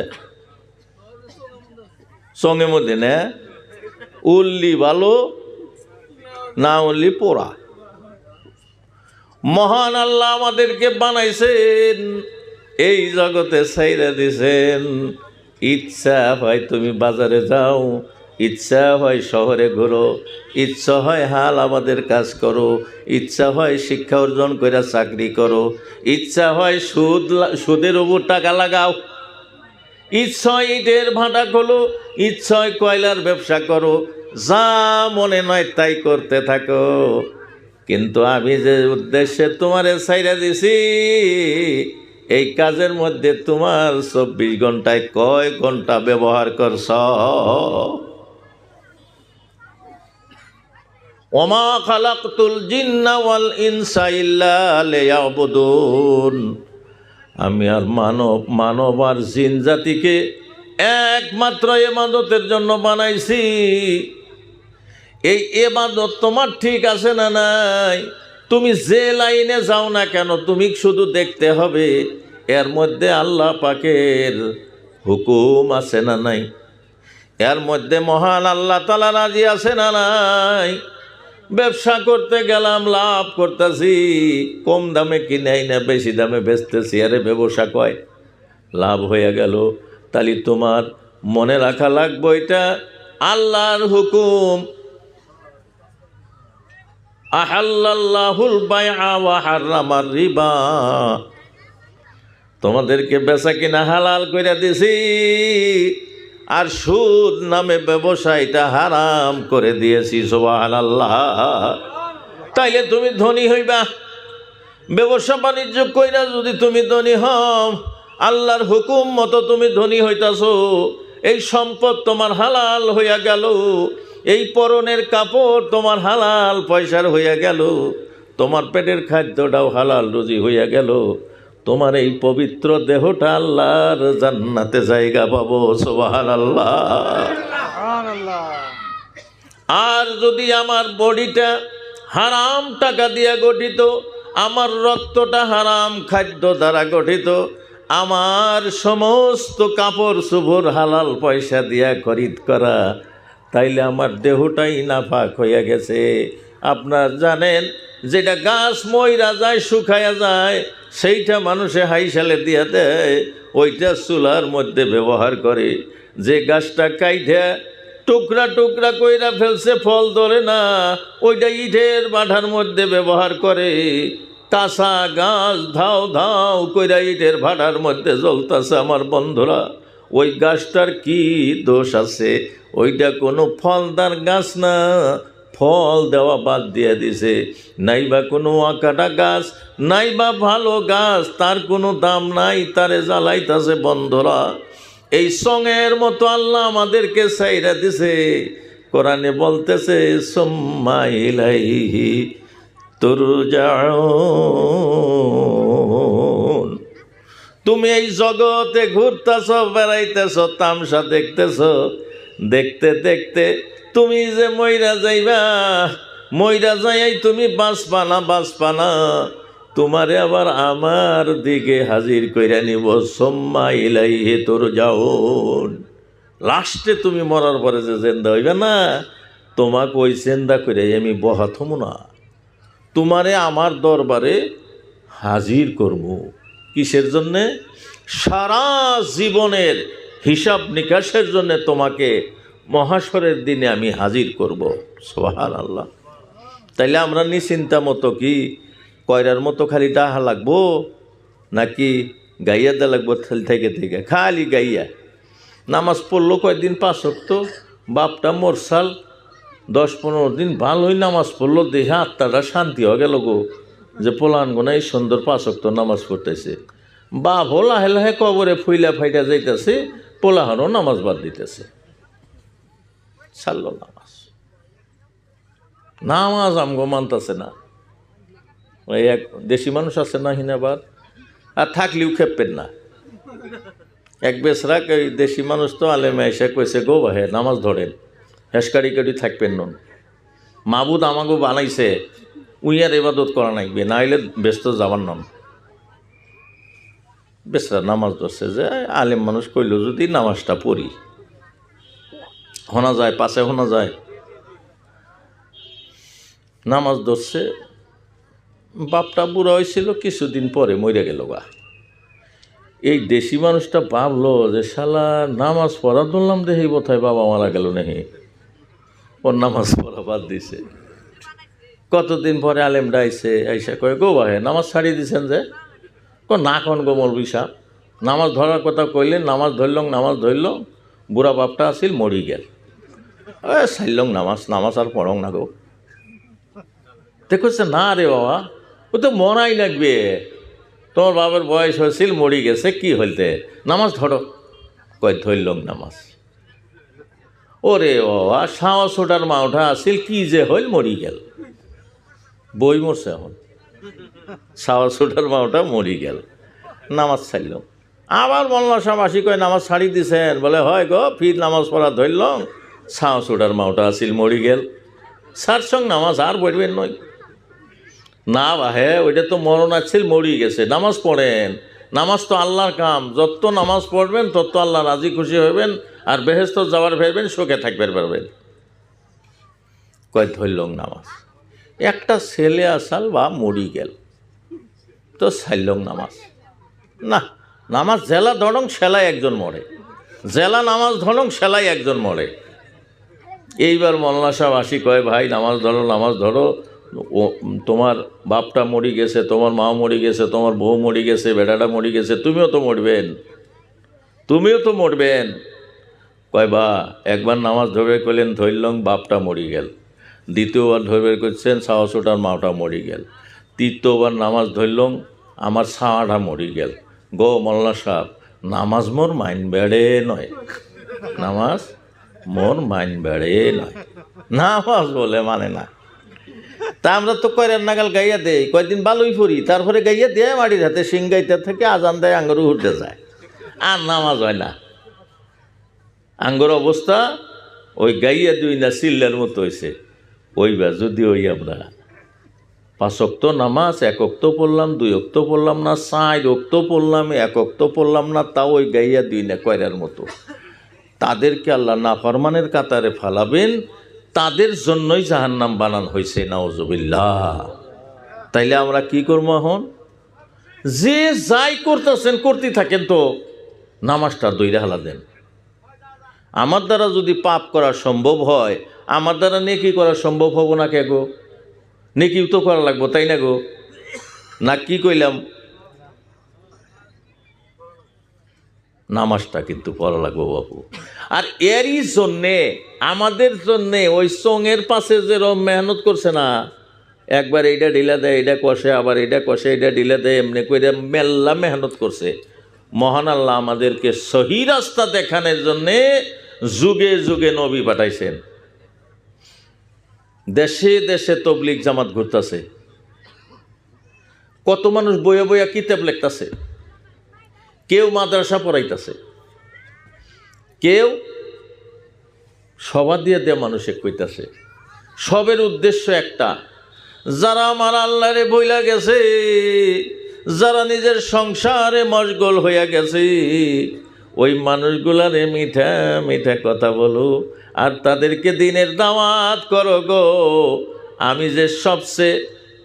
Speaker 1: সঙ্গে মধ্যে না উল্লি ভালো না উল্লি পোড়া। মহান আল্লাহ আমাদেরকে বানাইছেন, এই জগতে ছাইরা দিছেন। ইচ্ছা হয় তুমি বাজারে যাও, ইচ্ছা হয় শহরে ঘোরো, ইচ্ছা হয় হাল আমাদের কাজ করো, ইচ্ছা হয় শিক্ষা অর্জন করে চাকরি করো, ইচ্ছা হয় সুদের উপর টাকা লাগাও, ইচ্ছা হয় ইটের ভাটা খোলো, ইচ্ছা হয় কয়লার ব্যবসা করো, যা মনে নয় তাই করতে থাকো। কিন্তু আমি যে উদ্দেশ্যে তোমারে ছাইরা দিছি, এই কাজের মধ্যে তোমার 24 ঘন্টায় কয় ঘন্টা ব্যবহার করছ? ওমা খালাকতুল জিন্না ওয়াল ইনসা ইল্লা লিয়াবুদুন। আমি আর মানব আর জিন জাতিকে একমাত্র ইবাদতের জন্য বানাইছি। এই ইবাদত তোমার ঠিক আছে না নাই? তুমি যে লাইনে যাও না কেন, তুমি শুধু দেখতে হবে এর মধ্যে আল্লাহ পাকের হুকুম আছে না নাই, এর মধ্যে মহান আল্লাহ তাআলা রাজি আছে না নাই। ব্যবসা করতে গেলাম, লাভ করতেছি, কম দামে কিনাই না বেশি দামে বেচতেছি, আরে ব্যবসা কয় লাভ হয়ে গেল। তাহলে তোমার মনে রাখা লাগবে এটা আল্লাহর হুকুম। আহাল্লাল্লাহুল বাইআ ওয়া হাররামার রিবা, তোমাদেরকে বেচা কিনা হালাল কইরা দিছি, আর সুদ নামে ব্যবসায়টা হারাম করে দিয়েছি। সুবহানাল্লাহ। তাইলে তুমি ধনী হইবা। ব্যবসা বাণিজ্য কইরা যদি তুমি ধনী হও, আল্লাহর হুকুম মতো তুমি ধনী হইতাছো, এই সম্পদ তোমার হালাল হইয়া গেল, এই পরনের কাপড় তোমার হালাল পয়সার হইয়া গেল, তোমার পেটের খাদ্যটাও হালাল রুজি হইয়া গেল, তোমার এই পবিত্র দেহটা আল্লাহর জান্নাতে জায়গা পাবো। সুবহানাল্লাহ। আর যদি আমার বডিটা হারাম টাকা দিয়া গঠিত, আমার রক্তটা হারাম খাদ্য দ্বারা গঠিত, আমার সমস্ত কাপড় চোপড় হালাল পয়সা দিয়া খরিদ করা, তাইলে আমার দেহটাই নাপাক হইয়া গেছে। আপনার জানেন যেটা গাছ মইরা যায়, শুকায়া যায়, সেইটা মানুষে হাইশালে দিয়া দেয়, ওইটা চুলার মধ্যে ব্যবহার করে। যে গাছটা কাইঠা টুকরা টুকরা কইরা ফেলছে, ফল ধরে না, ওইটা ইটের বাঠার মধ্যে ব্যবহার করে। কাঁচা গাছ ধাও ধাও কইরা ইটের ভাটার মধ্যে জ্বলতেছে। আমার বন্ধুরা, ওই গাছটার কি দোষ আছে? ওইটা কোনো ফলদার গাছ না, ফল দেওয়া বাদ দিয়ে দিছে। নাইবা কোনো আকাটা গাছ, নাইবা ভালো গাছ, তার কোনো দাম নাই, তারে জ্বালাইতাছে। বন্ধুরা, এই সঙ্গের মতো আল্লাহ আমাদেরকে ছাইরা দিছে। কোরআনে বলতেছে সুম্মা ইলাইহি তুরজাউন। তুমি এই জগতে ঘুরতেছ, বেড়াইতেছ, তামসা দেখতেছ, দেখতে দেখতে তুমি যে মইরা যাইবা, মইরা যাই তুমি বাঁচবা না, তোমারে আবার আমার দিকে হাজির কইরা নিব। সুম্মা ইলাইহি তুরজাউন। লাস্টে তুমি মরার পরে যে জিন্দা হইবে না, তোমাকে ওই জিন্দা করে আমি বহা থমু না, তোমারে আমার দরবারে হাজির করব। কিসের জন্যে? সারা জীবনের হিসাব নিকাশের জন্যে তোমাকে মহাশরের দিনে আমি হাজির করব। সুবহানাল্লাহ। তাইলে আমরা নিশ্চিন্তা মতো কি কয়রার মতো খালি ডাহা লাগবো, নাকি গাইয়া দা লাগবো? থেকে থেকে খালি গাইয়া নামাজ পড়লো কয়েকদিন 5 ওয়াক্ত, বাপটা মোরসাল 10-15 দিন ভালোই নামাজ পড়লো, দেহে আত্মাটা শান্তি হয়ে গেল গো, যে পোলান গোনাই সুন্দর 5 ওয়াক্ত নামাজ পড়তেছে। বাপও লাহে লাহে কবরে ফুইলা ফাইটা যাইতেছে, পোলাহানও নামাজ বাদ দিতেছে, ছাড়ল নামাজ আমগো মানতেছে না। ওই এক দেশি মানুষ আছে না হিনাবাদ, আর থাকলেও খেপেন না। এক বেসরাক ওই দেশি মানুষ তো আলেমে এসে কইছে, গো ভাই নামাজ ধরেন, হেসকারি কাটি থাকবেন নন, মাবুদ আমাগো বানাইছে, উইয়ার ইবাদত করা নাইবে, না হইলে ব্যস্ত যাবার নন। বেসরা নামাজ ধরছে, যে আলেম মানুষ কইল যদি নামাজটা পড়ি, শোনা যায়, পাশে শোনা যায়। নামাজ ধরছে, বাপটা বুড়া হয়েছিল, কিছুদিন পরে মরে গেল গা। এই দেশি মানুষটা ভাবলো যে শালা নামাজ পড়া ধরলাম, দেখি বোধহয় বাবা মারা গেল নাকি, ওর নামাজ পড়া বাদ দিছে। কতদিন পরে আলেমটা আইসে, আইসা কয়ে, গো ভাই নামাজ ছাড়িয়ে দিছেন যে? না কোন গো মৌলভী সাহেব, নামাজ ধরার কথা কইলেন, নামাজ ধরল, বুড়া বাপটা আসিল, মরি গেল। সাইলং নামাজ আর পড়ং না গো। দেখছে না রে বাবা, ও তো মরাই লাগবে, তোমার বাবার বয়স হয়েছিল, মরি গেছে, কি হইতে, নামাজ ধরো। কয় ধরলং নামাজ। ওরে বাবা, সাহস ওটার মাওঠা আসিল, কি যে হইল, মরি গেল। বই মরছে এখন, সাহস ওটার মাওটা মরি গেল। নামাজ ছাড়লাম। আবার মোল্লা সাহেব আসি কয় নামাজ ছাড়ি দিছেন? বলে হয় গো, ফির নামাজ পড়া ধরলাম, ছাও চোটার মাওটা আসিল মরি গেল, সার সঙ্গ নামাজ আর পড়বেন নয়। না বাহে, ওইটা তো মরণ আসছিল, মরি গেছে, নামাজ পড়েন। নামাজ তো আল্লাহর কাম, যত নামাজ পড়বেন তত আল্লাহ রাজি খুশি হবেন, আর বেহেস্ত যাওয়ার ফেরবেন, শোকে থাকবেন পারবেন। কয় ধরলং নামাজ। একটা ছেলে আসাল বা মরি গেল, তো ছাড়লং নামাজ। না, নামাজ জেলা ধরং সেলাই একজন মরে, জেলা নামাজ ধরং সেলাই একজন মরে। এইবার মোল্লা সাহেব আসি কয় ভাই নামাজ ধরো, নামাজ ধরো, ও তোমার বাপটা মরি গেছে, তোমার মা মরি গেছে, তোমার বউ মরি গেছে, বেটাটা মরি গেছে, তুমিও তো মরবেন, তুমিও তো মরবেন। কয় বা একবার নামাজ ধরে করলেন ধরলং বাপটা মরি গেল, দ্বিতীয়বার ধরে করছেন সাহসোটার মাটা মরি গেল, তৃতীয়বার নামাজ ধরলং আমার ছাওয়াটা মরি গেল। গো মোল্লা সাহেব, নামাজ মোর মাইন বেড়ে নয়, নামাজ মোর মাইন বেড়ে নয়, নামাজ বলে মানে না। তা আমরা তো কয়রার নাগাল গাইয়া দেই, কয়দিন ভালোই ফুরি, তারপরে গাইয়া দেয় মাটির হাতে সিং গাইতে থেকে আজান দেয়, আঙ্গুর উঠতে যায়, আর নামাজ হয় না। আঙ্গুর অবস্থা ওই গাইয়া দুই না চিল্লার মতো হয়েছে। ওইবা যদি ওই আমরা 5 ওয়াক্ত নামাজ 1 ওয়াক্ত পড়লাম, 2 ওয়াক্ত পড়লাম না, 4 ওয়াক্ত পড়লাম, 1 ওয়াক্ত পড়লাম না, তাও ওই গাইয়া দুই না কয়রার মতো, তাদেরকে আল্লাহ নাফরমানের কাতারে ফালাবেন, তাদের জন্যই জাহান্নাম বানান হয়েছে, নাউজুবিল্লাহ। তাইলে আমরা কি করবো এখন? যে যাই করতেছেন করতে থাকেন, তো নামাজটা দইরা হালা দেন। আমার দ্বারা যদি পাপ করা সম্ভব হয়, আমার দ্বারা নেকি করা সম্ভব হব না কে গো? নেকিও তো করা লাগবো, তাই না গো? না কি কইলাম? নামাজটা কিন্তু পড়া লাগবো বাবু। আর এরই জন্যে আমাদের জন্যে ওই সঙ্গের পাশে যে মেহনত করছে না, একবার এইটা ঢিলা দেয়, এটা কষে, আবার এটা কষে, এটা ঢিলা দেয়, এমনি করে মেল্লা মেহনত করছে। মহান আল্লাহ আমাদেরকে সহি রাস্তা দেখানোর জন্যে যুগে যুগে নবী পাঠাইছেন। দেশে দেশে তবলিগ জামাত ঘুরতেছে, কত মানুষ বইয়া বইয়া কিতাব লিখতেছে, কেউ মাদ্রাসা পড়াইতেছে, কেউ সভা দিয়ে দিয়ে মানুষে কইতাছে। সবের উদ্দেশ্য একটা, যারা আমার আল্লাহরে বইলা গেছে, যারা নিজের সংসারে মশগুল হইয়া গেছে, ওই মানুষগুলারে মিঠা মিঠা কথা বলো, আর তাদেরকে দিনের দাওয়াত করো গো। আমি যে সবচেয়ে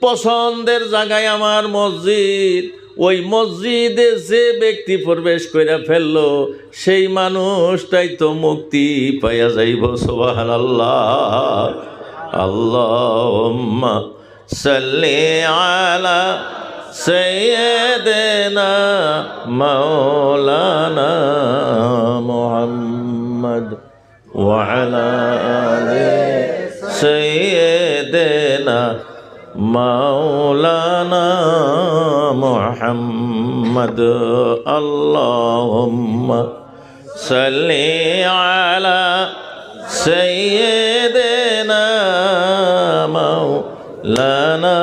Speaker 1: পছন্দের জায়গায় আমার মসজিদ, ওই মসজিদে যে ব্যক্তি প্রবেশ করে ফেললো, সেই মানুষটাই তো মুক্তি পাইয়া যাইব। সুবহানাল্লাহ। আল্লাহুম্মা সাল্লি আলা সাইয়্যিদিনা মাওলানা মুহাম্মদ ওয়া আলা আলি সাইয়্যিদিনা মাওলানা মুহাম্মদ। আল্লাহুম্মা সাল্লি আলা সাইয়্যিদিনা মাওলানা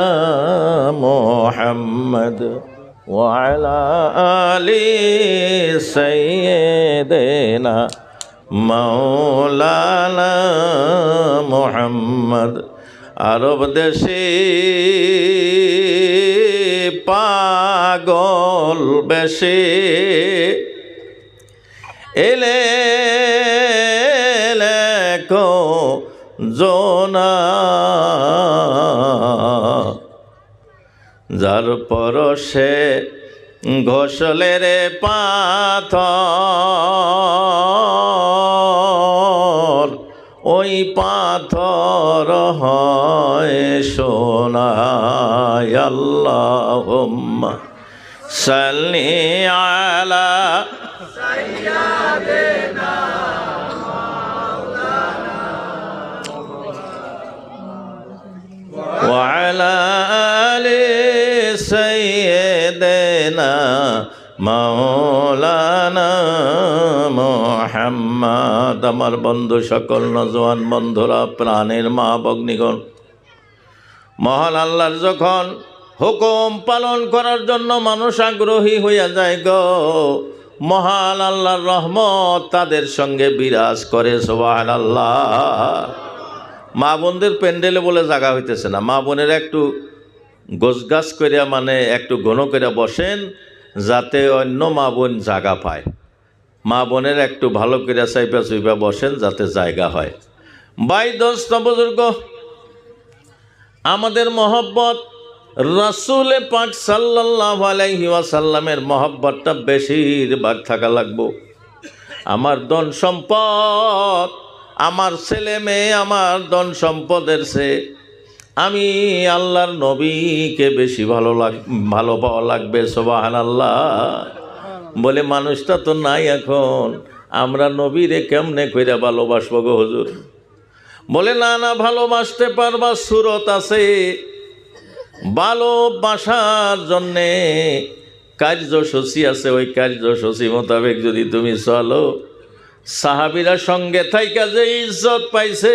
Speaker 1: মুহাম্মদ ওয়া আলা আলি সাইয়্যিদিনা মাওলানা মুহাম্মদ। আরব দেশে পাগল বেশে এলে লেখো জোনা, যার পরশে ঘষলে রে পাথর, ওই পাথর হয় সোনা। আল্লাহুম্মা সাল্লি আলা সাইয়্যিদিনা মাওলানা ওয়া আলা আলি সাইয়্যিদিনা মাওলানা মুহাম্মদ। আমার বন্ধু সকল নজওয়ান বন্ধুরা, প্রাণের মা ভগ্নীগণ, মহান আল্লাহর যখন হুকুম পালন করার জন্য মানুষ আগ্রহী হইয়া যায় গো। মহান আল্লাহর রহমত তাদের সঙ্গে বিরাজ করে, সুবহানাল্লাহ। মা বোনদের প্যান্ডেলে বলে জায়গা হইতেছে না, মা বোনের একটু গোছগাছ করিয়া মানে একটু ঘন করে বসেন, যাতে অন্য মা বোন জায়গা পায়। মা বোনের একটু ভালো করে চাইপা চুইপা বসেন, যাতে জায়গা হয়। ভাই দোস্ত বুজুর্গ, আমাদের মহব্বত রাসূল পাক সাল্লাল্লাহু আলাইহি ওয়াসাল্লামের মহব্বতটা বেশিরভাগ থাকা লাগবো। আমার ধন সম্পদ, আমার ছেলে মেয়ে, আমার ধন সম্পদের চেয়ে আমি আল্লাহর নবীকে বেশি ভালো পাওয়া লাগবে, সুবহানাল্লাহ। বলে মানুষটা তো নাই এখন, আমরা নবীরে কেমনে কইরা ভালোবাসবো গো হুজুর? বলে না না, ভালোবাসতে পারবা, সুরত আছে। ভালোবাসার জন্যে কার্যসূচি আছে, ওই কার্যসূচি মোতাবেক যদি তুমি চলো, সাহাবীরা সঙ্গে থাইকা যে ইজ্জত পাইছে,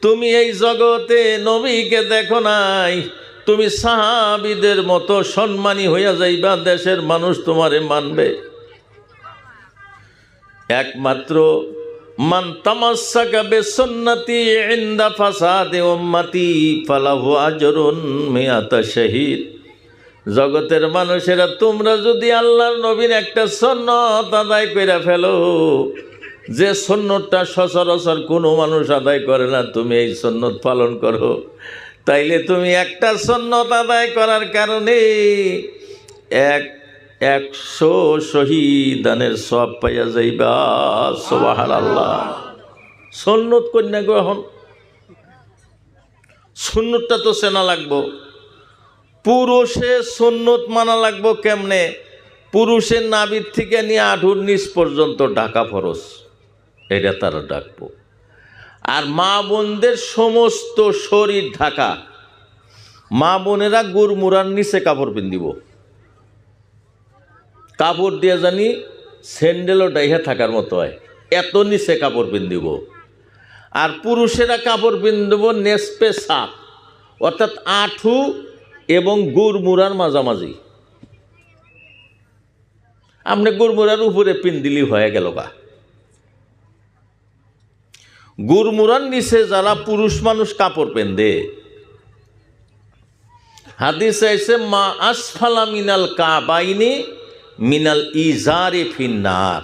Speaker 1: তুমি এই জগতে নবীকে দেখো নাই, তুমি সাহাবীদের মতো সম্মানী হইয়া যাইবা, দেশের মানুষ তোমারে মানবে। একমাত্র মান তামাসসাকা বিসুন্নতি ইনদা ফাসাদি উম্মতি ফালাহু আজরুন মিয়াতা শাহীদ। জগতের মানুষেরা, তোমরা যদি আল্লাহর নবীর একটা সুন্নত আদায় কইরা ফেলো, যে সুন্নতটা সচরাচর কোনো মানুষ আদায় করে না, তুমি এই সুন্নত পালন করো, তাইলে তুমি একটা সুন্নত আদায় করার কারণে 100 শহীদানের সওয়াব পাইয়া যাইবা, সুবহানাল্লাহ। সুন্নত কন্যা গো, এখন সুন্নতটা তো চেনা লাগবো। পুরুষে সুন্নত মানা লাগবো কেমনে? পুরুষের নাভির থেকে নিয়ে আঁঠুর নিচ পর্যন্ত ঢাকা ফরজ, এটা তারা ডাকবো। আর মা বোনদের সমস্ত শরীর ঢাকা। মা বোনেরা গুড়মুড়ার নিচে কাপড় পিন্দিব, কাপড় দিয়ে জানি স্যান্ডেলও ডাইহা থাকার মতো হয়, এত নিচে কাপড় পিন্দিব। আর পুরুষেরা কাপড় পিন্দিব নেসপে সাপ, অর্থাৎ আঁঠু এবং গুড়মুড়ার মাঝামাঝি। আপনি গুড়মুড়ার উপরে পিন্দিলি হয়ে গেল গা। গুড়মুড়ার নিচে যারা পুরুষ মানুষ কাপড় পেন্দে, হাদিস আইছে মা আসফালা মিনাল কাবাইনি মিনাল ইজারে ফিন্নার।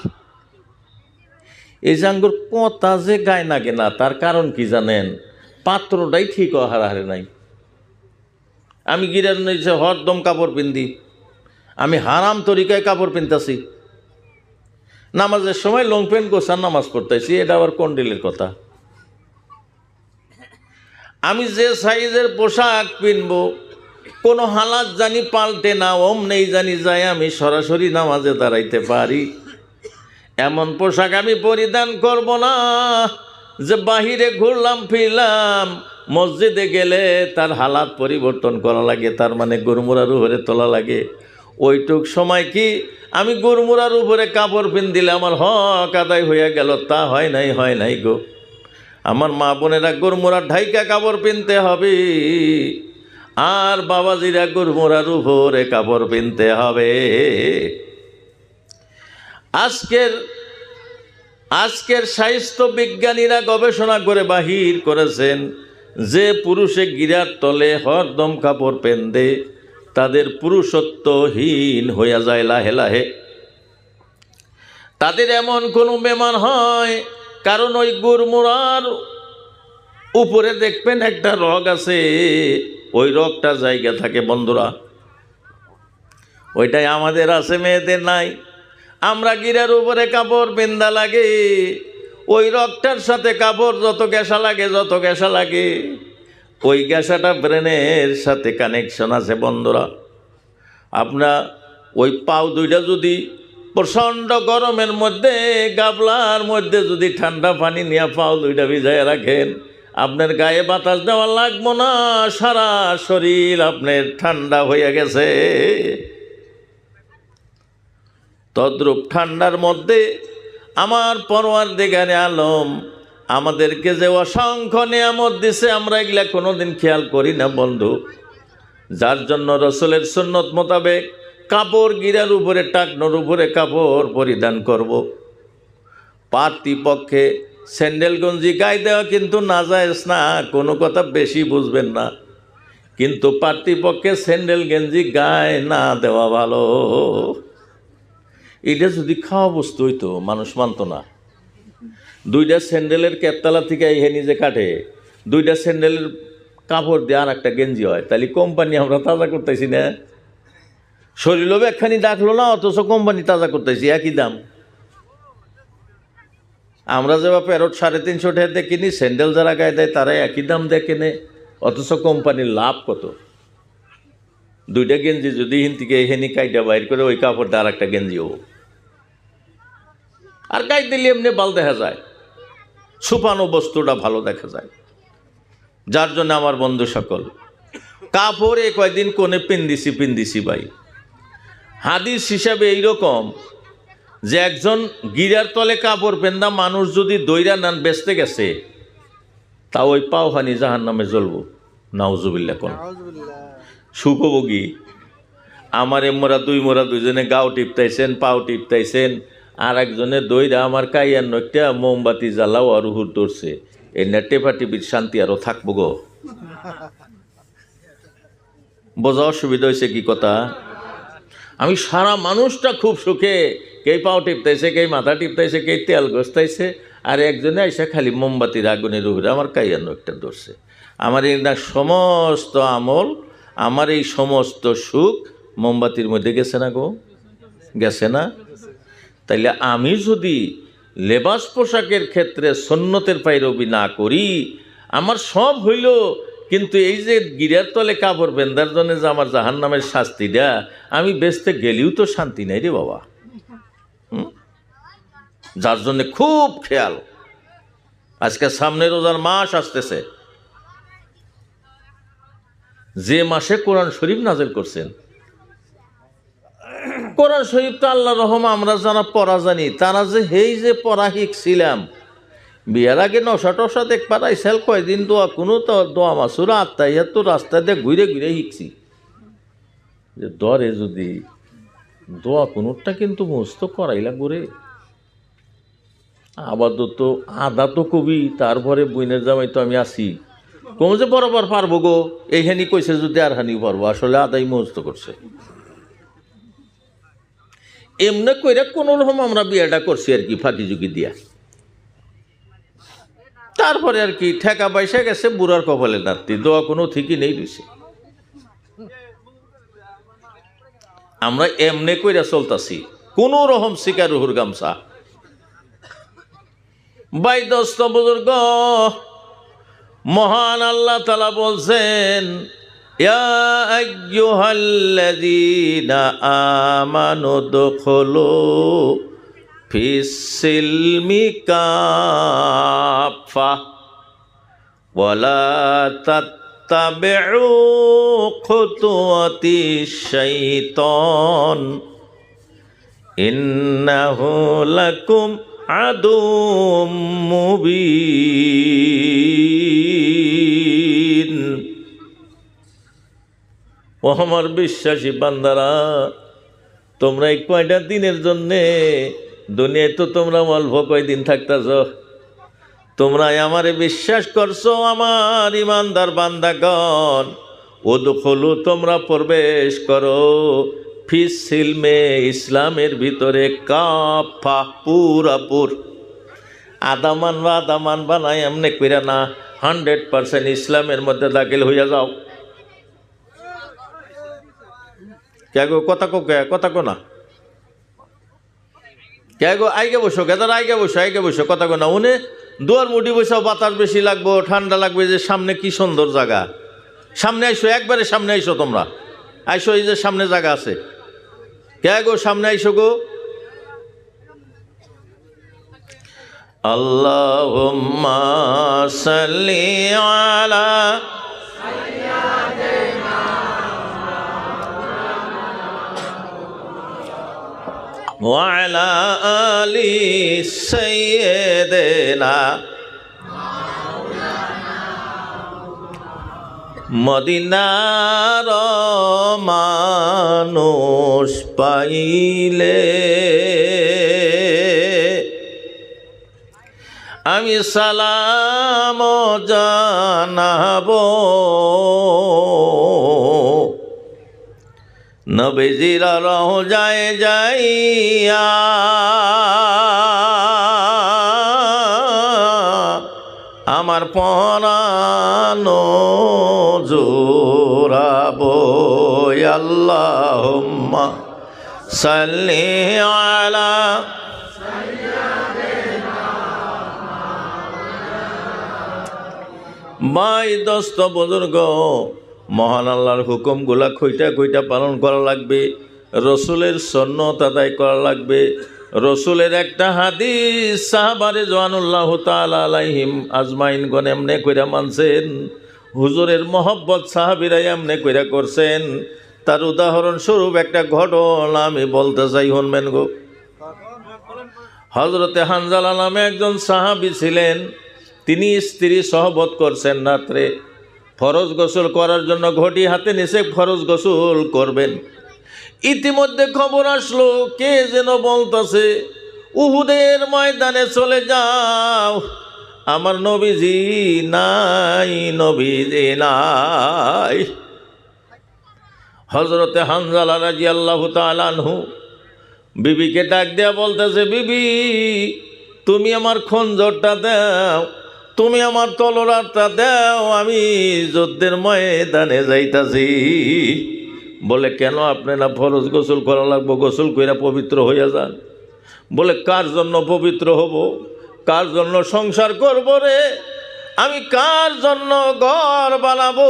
Speaker 1: এই জাঙ্গুর কথা যে গায় না কেনা, তার কারণ কি জানেন? পাত্রটাই ঠিক হারাহারে নাই। আমি গিরার নিচে হরদম কাপড় পিন্দি, আমি হারাম তরিকায় কাপড় পিনতাছি, নামাজের সময় লং প্যান্ট গোছার নামাজ পড়তেছি, এটা আবার কন্ডিলের কথা। আমি যে সাইজের পোশাক পিনবো, কোনো হালাত জানি পাল্টে না, নেই জানি যায় আমি সরাসরি নামাজে দাঁড়াইতে পারি, এমন পোশাক আমি পরিধান করব না যে বাহিরে ঘুরলাম ফিরলাম, মসজিদে গেলে তার হালাত পরিবর্তন করা লাগে, তার মানে গুড়মুড়ার উপরে তোলা লাগে। ওইটুক সময় কি আমি গুড়মুড়ার উপরে কাপড় পিন দিলে আমার হক আদায় হইয়া গেল? তা হয় নাই গো। আমার মা বোনেরা গুড়মুড়ার ঢাইকা কাপড় পিনতে হবে, আর বাবাজিরা গুড়মুড়ার উপরে কাপড় পিনতে হবে। আজকের স্বাস্থ্য বিজ্ঞানীরা গবেষণা করে বাহির করেছেন যে পুরুষে গিরার তলে হরদম কাপড় পেন্দে, তাদের পুরুষত্বহীন হইয়া যায় লাহে লাহে। তাদের এমন কোনো বেমার হয়, কারণ ওই গুড়মুড়ার উপরে দেখবেন একটা রগ আছে, ওই রগটা জায়গা থাকে বন্ধুরা, ওইটাই আমাদের আছে, মেয়েদের নাই। আমরা গিরার উপরে কাপড় পিন্দা লাগে, ওই রগটার সাথে কাপড় যত গ্যাসা লাগে, ওই গ্যাসাটা ব্রেনের সাথে কানেকশন আছে বন্ধুরা। আপনার ওই পাও দুইটা যদি প্রচণ্ড গরমের মধ্যে গাবলার মধ্যে যদি ঠান্ডা পানি নিয়ে পাও দুইটা ভিজায় রাখেন, আপনার গায়ে বাতাস দেওয়া লাগবো না, সারা শরীর আপনার ঠান্ডা হয়ে গেছে। তদ্রূপ ঠান্ডার মধ্যে আমার পরওয়ারদিগারে আলম আমাদেরকে যে অসংখ্য নিয়ামত দিছে, আমরা এগুলা কোনোদিন খেয়াল করি না বন্ধু। যার জন্য রসুলের সুন্নত মোতাবেক কাপড় গিরার উপরে টাকনোর উপরে কাপড় পরিধান করব। পার্থিপক্ষে স্যান্ডেল গঞ্জি গায়ে দেওয়া কিন্তু নাজায়েজ না, কোনো কথা বেশি বুঝবেন না, কিন্তু পার্থিপক্ষে স্যান্ডেল গেঞ্জি গায়ে না দেওয়া ভালো। এটা যদি খাওয়া বস্তু হইতো মানুষ মানত না। দুইটা স্যান্ডেলের কেপতলা থেকে এই নিজে কাটে, দুইটা স্যান্ডেলের কাপড় দিয়ে আর একটা গেঞ্জি হয়, তাহলে কোম্পানি আমরা তাজা করতেছি না? শরীরও একখানি ডাকলো না, অথচ কোম্পানি তাজা করতেছি, একই দাম। আমরা যে প্যারট 350 টাকাতে কিনি, স্যান্ডেল যারা গায়ে দেয় তারা একই দাম দিয়ে কেনে, অথচ কোম্পানির লাভ কত। দুইটা গেঞ্জি যদি হিন্দিকে এখানে কাইটা বাইর করে ওই কাপড় দিয়ে আর একটা গেঞ্জি হবো, আর গায়ে দিলে এমনি বাল দেখা যায়, ছুপানো বস্তুটা ভালো দেখা যায়। যার জন্য আমার বন্ধু সকল, কাপড় এ কয়দিন কোনে পিন্দিছি ভাই। হাদিস হিসাবে এইরকম যে একজন গিরার তলে কাপড় পেন্দা মানুষ যদি দইরা নান বেচতে গেছে, তা ওই পাওহানি জাহান নামে জ্বলবো। নাউজুবিল্লাহ। কোন সুখভোগী আমারে মোরা দুইজনে গাও টিপতাইছেন, পাও টিপতাইছেন, আর একজনে দইরা আমার কাইয়ার নইটা মোমবাতি জ্বালাও আর হুর ধরছে, এই না টেপা টিপির শান্তি আরও থাকবো গো। বোঝা অসুবিধা হয়েছে কি কথা? আমি সারা মানুষটা খুব সুখে, কে পাও টিপতাইছে, কে মাথা টিপতাইছে, কে তেল ঘষতাইছে, আর একজনে এসে খালি মোমবাতির আগুনের উপরে আমার কাইয়ার নইটা ধরছে। আমার এই না সমস্ত আমল, আমার এই সমস্ত সুখ মোমবাতির মধ্যে গেছে না গো? গেছে না? তাইলে আমি যদি লেবাস পোশাকের ক্ষেত্রে সুন্নতের পাইরবি না করি, আমার সব হইল, কিন্তু এই যে গিরার তলে কাপড় বেন্দার জন্য যে আমার জাহান্নামের শাস্তিটা, আমি বেচতে গেলেও তো শান্তি নাই রে বাবা। যার জন্য খুব খেয়াল। আজকে সামনে রোজার মাস আসতেছে, যে মাসে কোরআন শরীফ নাযিল করছেন। কোরআন শরীফ তো আল্লাহ রহম আমরা যারা পড়া জানি, তারা যে হেই যে পড়া শিখছিলাম, বিয়ার আগে নশা টশা দেখ পারাইছিল, কয়দিন দোয়া কোনো তো দোয়া মাসুরা আত্মাইয়া তো রাস্তা দিয়ে ঘুরে ঘুরে শিখছি। যে দরে যদি দোয়া কোনোটা কিন্তু মস্ত করাইলা করে আপাতত আদা তো কবি, তারপরে বইনের জামাই তো আমি আসি, কোন যে বরাবর পারবো গো, এইখানি কইছে যদি আর হানি পারবো, আসলে আদাই মস্ত করছে। এমনি কইরা কোন রকম আমরা বিয়েটা করছি আর কি, ফাঁকি ঝুঁকি দিয়া। তারপরে আর কি ঠেকা পয়সা গেছে বুড়ার কপালে নাতি, দোয়া কোনো ঠিকই নেই রয়েছে। আমরা এমনি কইরা চলতাছি, কোন রকম শিকারুহুর গামছা। ভাই দোস্ত বুজুর্গ, মহান আল্লাহ তাআলা বলছেন, ইয়া আইয়ুহাল্লাযীনা আমানু দুখুলু ফিস-সিলমি কাফা ওয়ালা তাত্তাবিউ খুতুওয়াতিশ শাইতান ইন্নাহু লাকুম আদুম মুবিন। ও আমার বিশ্বাসী বান্দারা, তোমরা এই কয়টা দিনের জন্যে দুনিয়ায় তো তোমরা অল্প কয়দিন থাকতেছ, তোমরা আমারে বিশ্বাস করছো আমার ইমানদার বান্দাগণ, উদখুলু তোমরা প্রবেশ করো, ফিস সিলমে ইসলামের ভিতরে, কাফা পুরাপুর। আদা মানবা না, এমনি কইরা না, 100% ইসলামের মধ্যে দাখিল হইয়া যাও। কে গো কথা কো না, কে গো আইগে বসো, কেদার আইগে বসো কথা কো না। উনি দুয়ার মুডি বসাও, বাতাস বেশি লাগবো, ঠান্ডা লাগবে, যে সামনে কি সুন্দর জায়গা, সামনে আইসো, একবারে সামনে আইসো, তোমরা আইসো, এই যে সামনে জায়গা আছে, কে গো সামনে আইসো গো। আল্লাহুম্মা সাল্লি আলা ওয়া আলা আলি সাইয়্যিদিনা মদিনার মানুষ পাইলে আমি সালাম জানাবো, নবীজির রওজায় যাইয়া আমার পরানো জোরাবো। আল্লাহুম্মা সাল্লি আলা ভাই দোস্ত বুজুর্গ, মহান আল্লাহর হুকুমগুলা কইটা কইটা পালন করা লাগবে, রসুলের সুন্নাত আদায় করা লাগবে। রসুলের একটা হাদিস সাহাবারে জওয়ানুল্লাহ তাআলা আলাইহিম আজমাইনগণ এমনে কইরা মানছেন, হুজুরের মহব্বত সাহাবীরা এমনে কইরা করছেন। তার উদাহরণস্বরূপ একটা ঘটনা আমি বলতে চাই, শুনবেন গো। হযরতে হানজালা নামে একজন সাহাবী ছিলেন। তিনি স্ত্রী সহবত করছেন, রাত্রে ফরজ গোসল করার জন্য ঘটি হাতে নিচে ফরজ গোসল করবেন। ইতিমধ্যে খবর আসলো, কে যেন বলতেছে, উহুদের ময়দানে চলে যাও, আমার নবীজি নাই, নবীজি নাই। হযরতে হানজালা রাদিয়াল্লাহু তাআলা আনহু বিবিকে ডাক দেয়া বলতেছে, বিবি তুমি আমার খঞ্জরটা দাও, তুমি আমার তলোয়ারটা দাও, আমি যুদ্ধের ময়দানে যাইতাছি। বলে, কেন আপনারা ফরজ গোসল করা লাগবো, গোসল কইরা পবিত্র হইয়া যান। বলে, কার জন্য পবিত্র হব, কার জন্য সংসার করব রে, আমি কার জন্য ঘর বানাবো,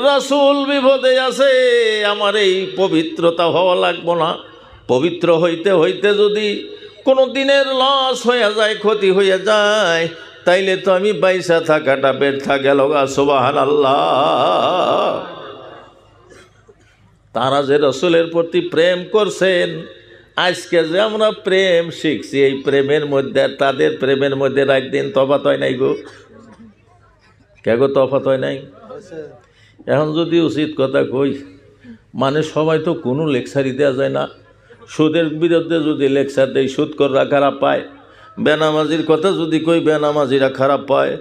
Speaker 1: রাসূল বিপদে আছে, আমার এই পবিত্রতা হওয়া লাগবো না। পবিত্র হইতে হইতে যদি কোনো দিনের লস হইয়া যায়, ক্ষতি হইয়া যায়, তাইলে তো আমি বাইসা থাকাটা ব্যর্থা গেল গা। সুবহানাল্লাহ। তারা যে রসুলের প্রতি প্রেম করছেন, আজকে যে আমরা প্রেম শিখছি, এই প্রেমের মধ্যে তাদের প্রেমের মধ্যে একদিন তফাৎ হয় নাই গো। কে গো তফাৎ হয় নাই? এখন যদি উচিত কথা কই, মানে সবাই তো কোনো লেকচারই দেওয়া যায় না। সুদের বিরুদ্ধে যদি লেকচার দেয়, সুদখোররা খারাপ পায়। বেনামাজির কথা যদি কই, বেনামাজিরা খারাপ পায়।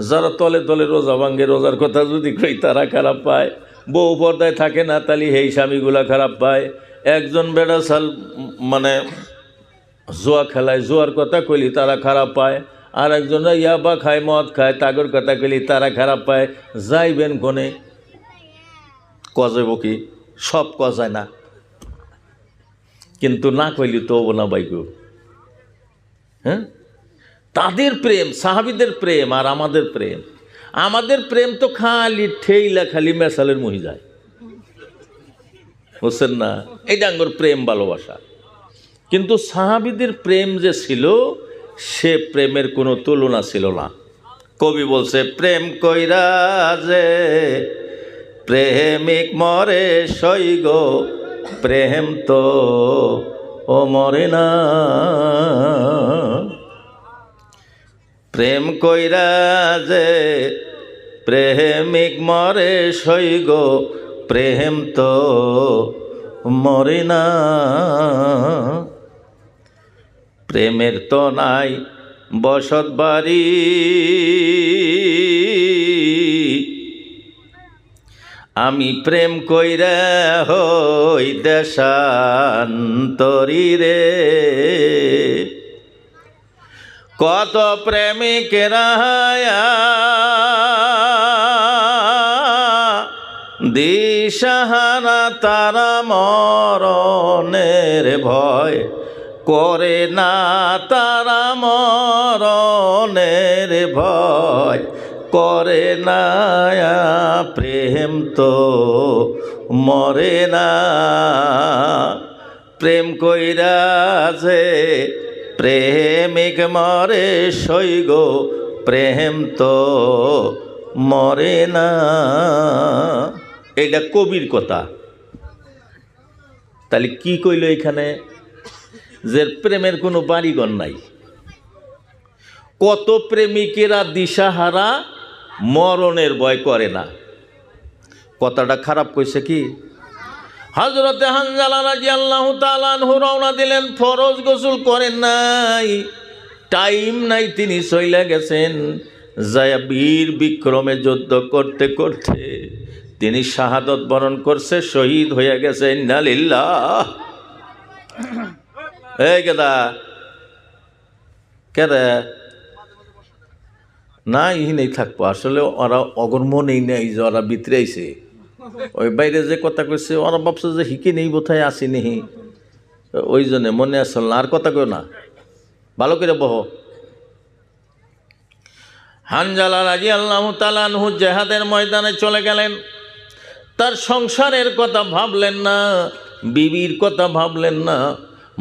Speaker 1: যারা তলে তলে রোজা ভাঙ্গে, রোজার কথা যদি কই, তারা খারাপ পায়। বউ পর্দায় থাকে না, তালি সেই স্বামীগুলা খারাপ পায়। একজন বেড়া সাল মানে জুয়া খেলায়, জুয়ার কথা কইলি তারা খারাপ পায়। আর একজনরা ইয়াবা খায়, মদ খায়, তাগর কথা কইলি তারা খারাপ পায়। যাইবেন কোনে? কজাইব কি? সব কজায় না, কিন্তু না কইলি তো না বাইকো। হ্যাঁ, তাদের প্রেম, সাহাবীদের প্রেম আর আমাদের প্রেম, আমাদের প্রেম তো খালি ঠেইলা খালি মেশালের মহি যায়, বুঝছেন না? এই ডাঙ্গর প্রেম ভালোবাসা। কিন্তু সাহাবীদের প্রেম যে ছিল, সে প্রেমের কোনো তুলনা ছিল না। কবি বলছে, প্রেম কইরা যে প্রেমিক মরে সইগ, প্রেম তো ও মরে না। প্রেম কইরা যে প্রেমিক মরে সইগ, প্রেম তো মরে না। প্রেমের তো নাই বসত বাড়ি, আমি প্রেম কইরা হই দেশান্তরী রে। কত প্রেমিকেরা দিশাহারা, তারা মরণের ভয় করে না, তারা মরণের ভয় করে না। প্রেম তো মরে না। প্রেম কইরা যে প্রেমিক মরে সইগ, প্রেম তো মরে না। এটা কবির কথা। তাহলে কি কইল এখানে? যে প্রেমের কোনো বাড়িঘর নাই। কত প্রেমিকেরা দিশাহারা, মরণের ভয় করে না। কথাটা খারাপ কইছে কি? হযরতে হানজালা রাদিয়াল্লাহু তাআলা আনহু রওনা দিলেন, ফরজ গোসল করেন নাই, টাইম নাই, তিনি চইলা গেছেন। যায় বীর বিক্রমে যুদ্ধ করতে করতে তিনি শাহাদত বরণ করছে, শহীদ হয়ে গেছে। ইন্না লিল্লাহ। এই কেদা কেদা না, ই নেই থাকবো আসলে, ওরা অগর্ম নেই নেই যে ওরা ভিতরে আইছে, ওই বাইরে যে কথা কইছে ওরা ভাবছে যে হিকে নেই বোধহয় আসি নেহি, ওই জন্যে মনে আসল না। আর কথা কই না, ভালো করে বহ। হানজালা রাদিয়াল্লাহু তাআলা আনহু জিহাদের ময়দানে চলে গেলেন। তার সংসারের কথা ভাবলেন না, বিবির কথা ভাবলেন না,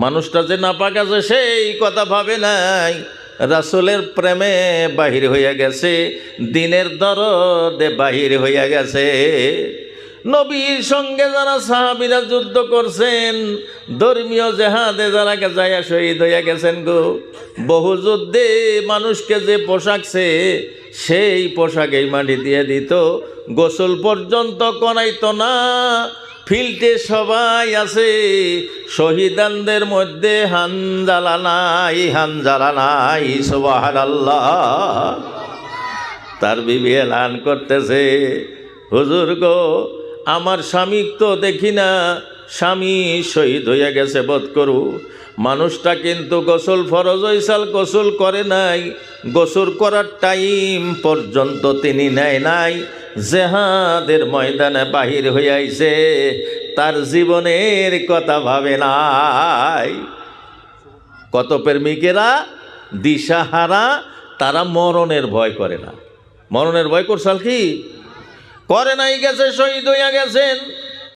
Speaker 1: মানুষটা যে নাপাক আছে সেই কথা ভাবে নাই। রাসূলের প্রেমে বাহির হইয়া গেছে, দিনের দরদে বাহির হইয়া গেছে। নবীর সঙ্গে যারা সাহাবীরা যুদ্ধ করছেন, ধর্মীয় জেহাদে যারা যাইয়া শহীদ হইয়া গেছেন গো, বহু যুদ্ধে মানুষকে যে পোশাকছে সেই পোশাকেই মাটি দিয়ে দিত, গোসল পর্যন্ত করাইতো না। ফিল্ডে সবাই আছে, শহীদানদের মধ্যে হানজালা নাই, হানজালা নাই। সুবহানাল্লাহ। তার বিবি এলান করতেছে, হুজুর গো, আমার স্বামী তো দেখি না, স্বামী শহীদ হইয়া গেছে বোধ করু। মানুষটা কিন্তু গোসল ফরজ হইসাল গোসল করে নাই, গোসল করার টাইম পর্যন্ত তিনি নেয় নাই, জেহাদের ময়দানে বাহির হইয়াইছে, তার জীবনের কথা ভাবে নাই। কত প্রেমিকেরা দিশাহারা, তারা মরণের ভয় করে না। মরণের ভয় করছাল কি করে নাই, গেছে শহীদ হইয়া গেছেন।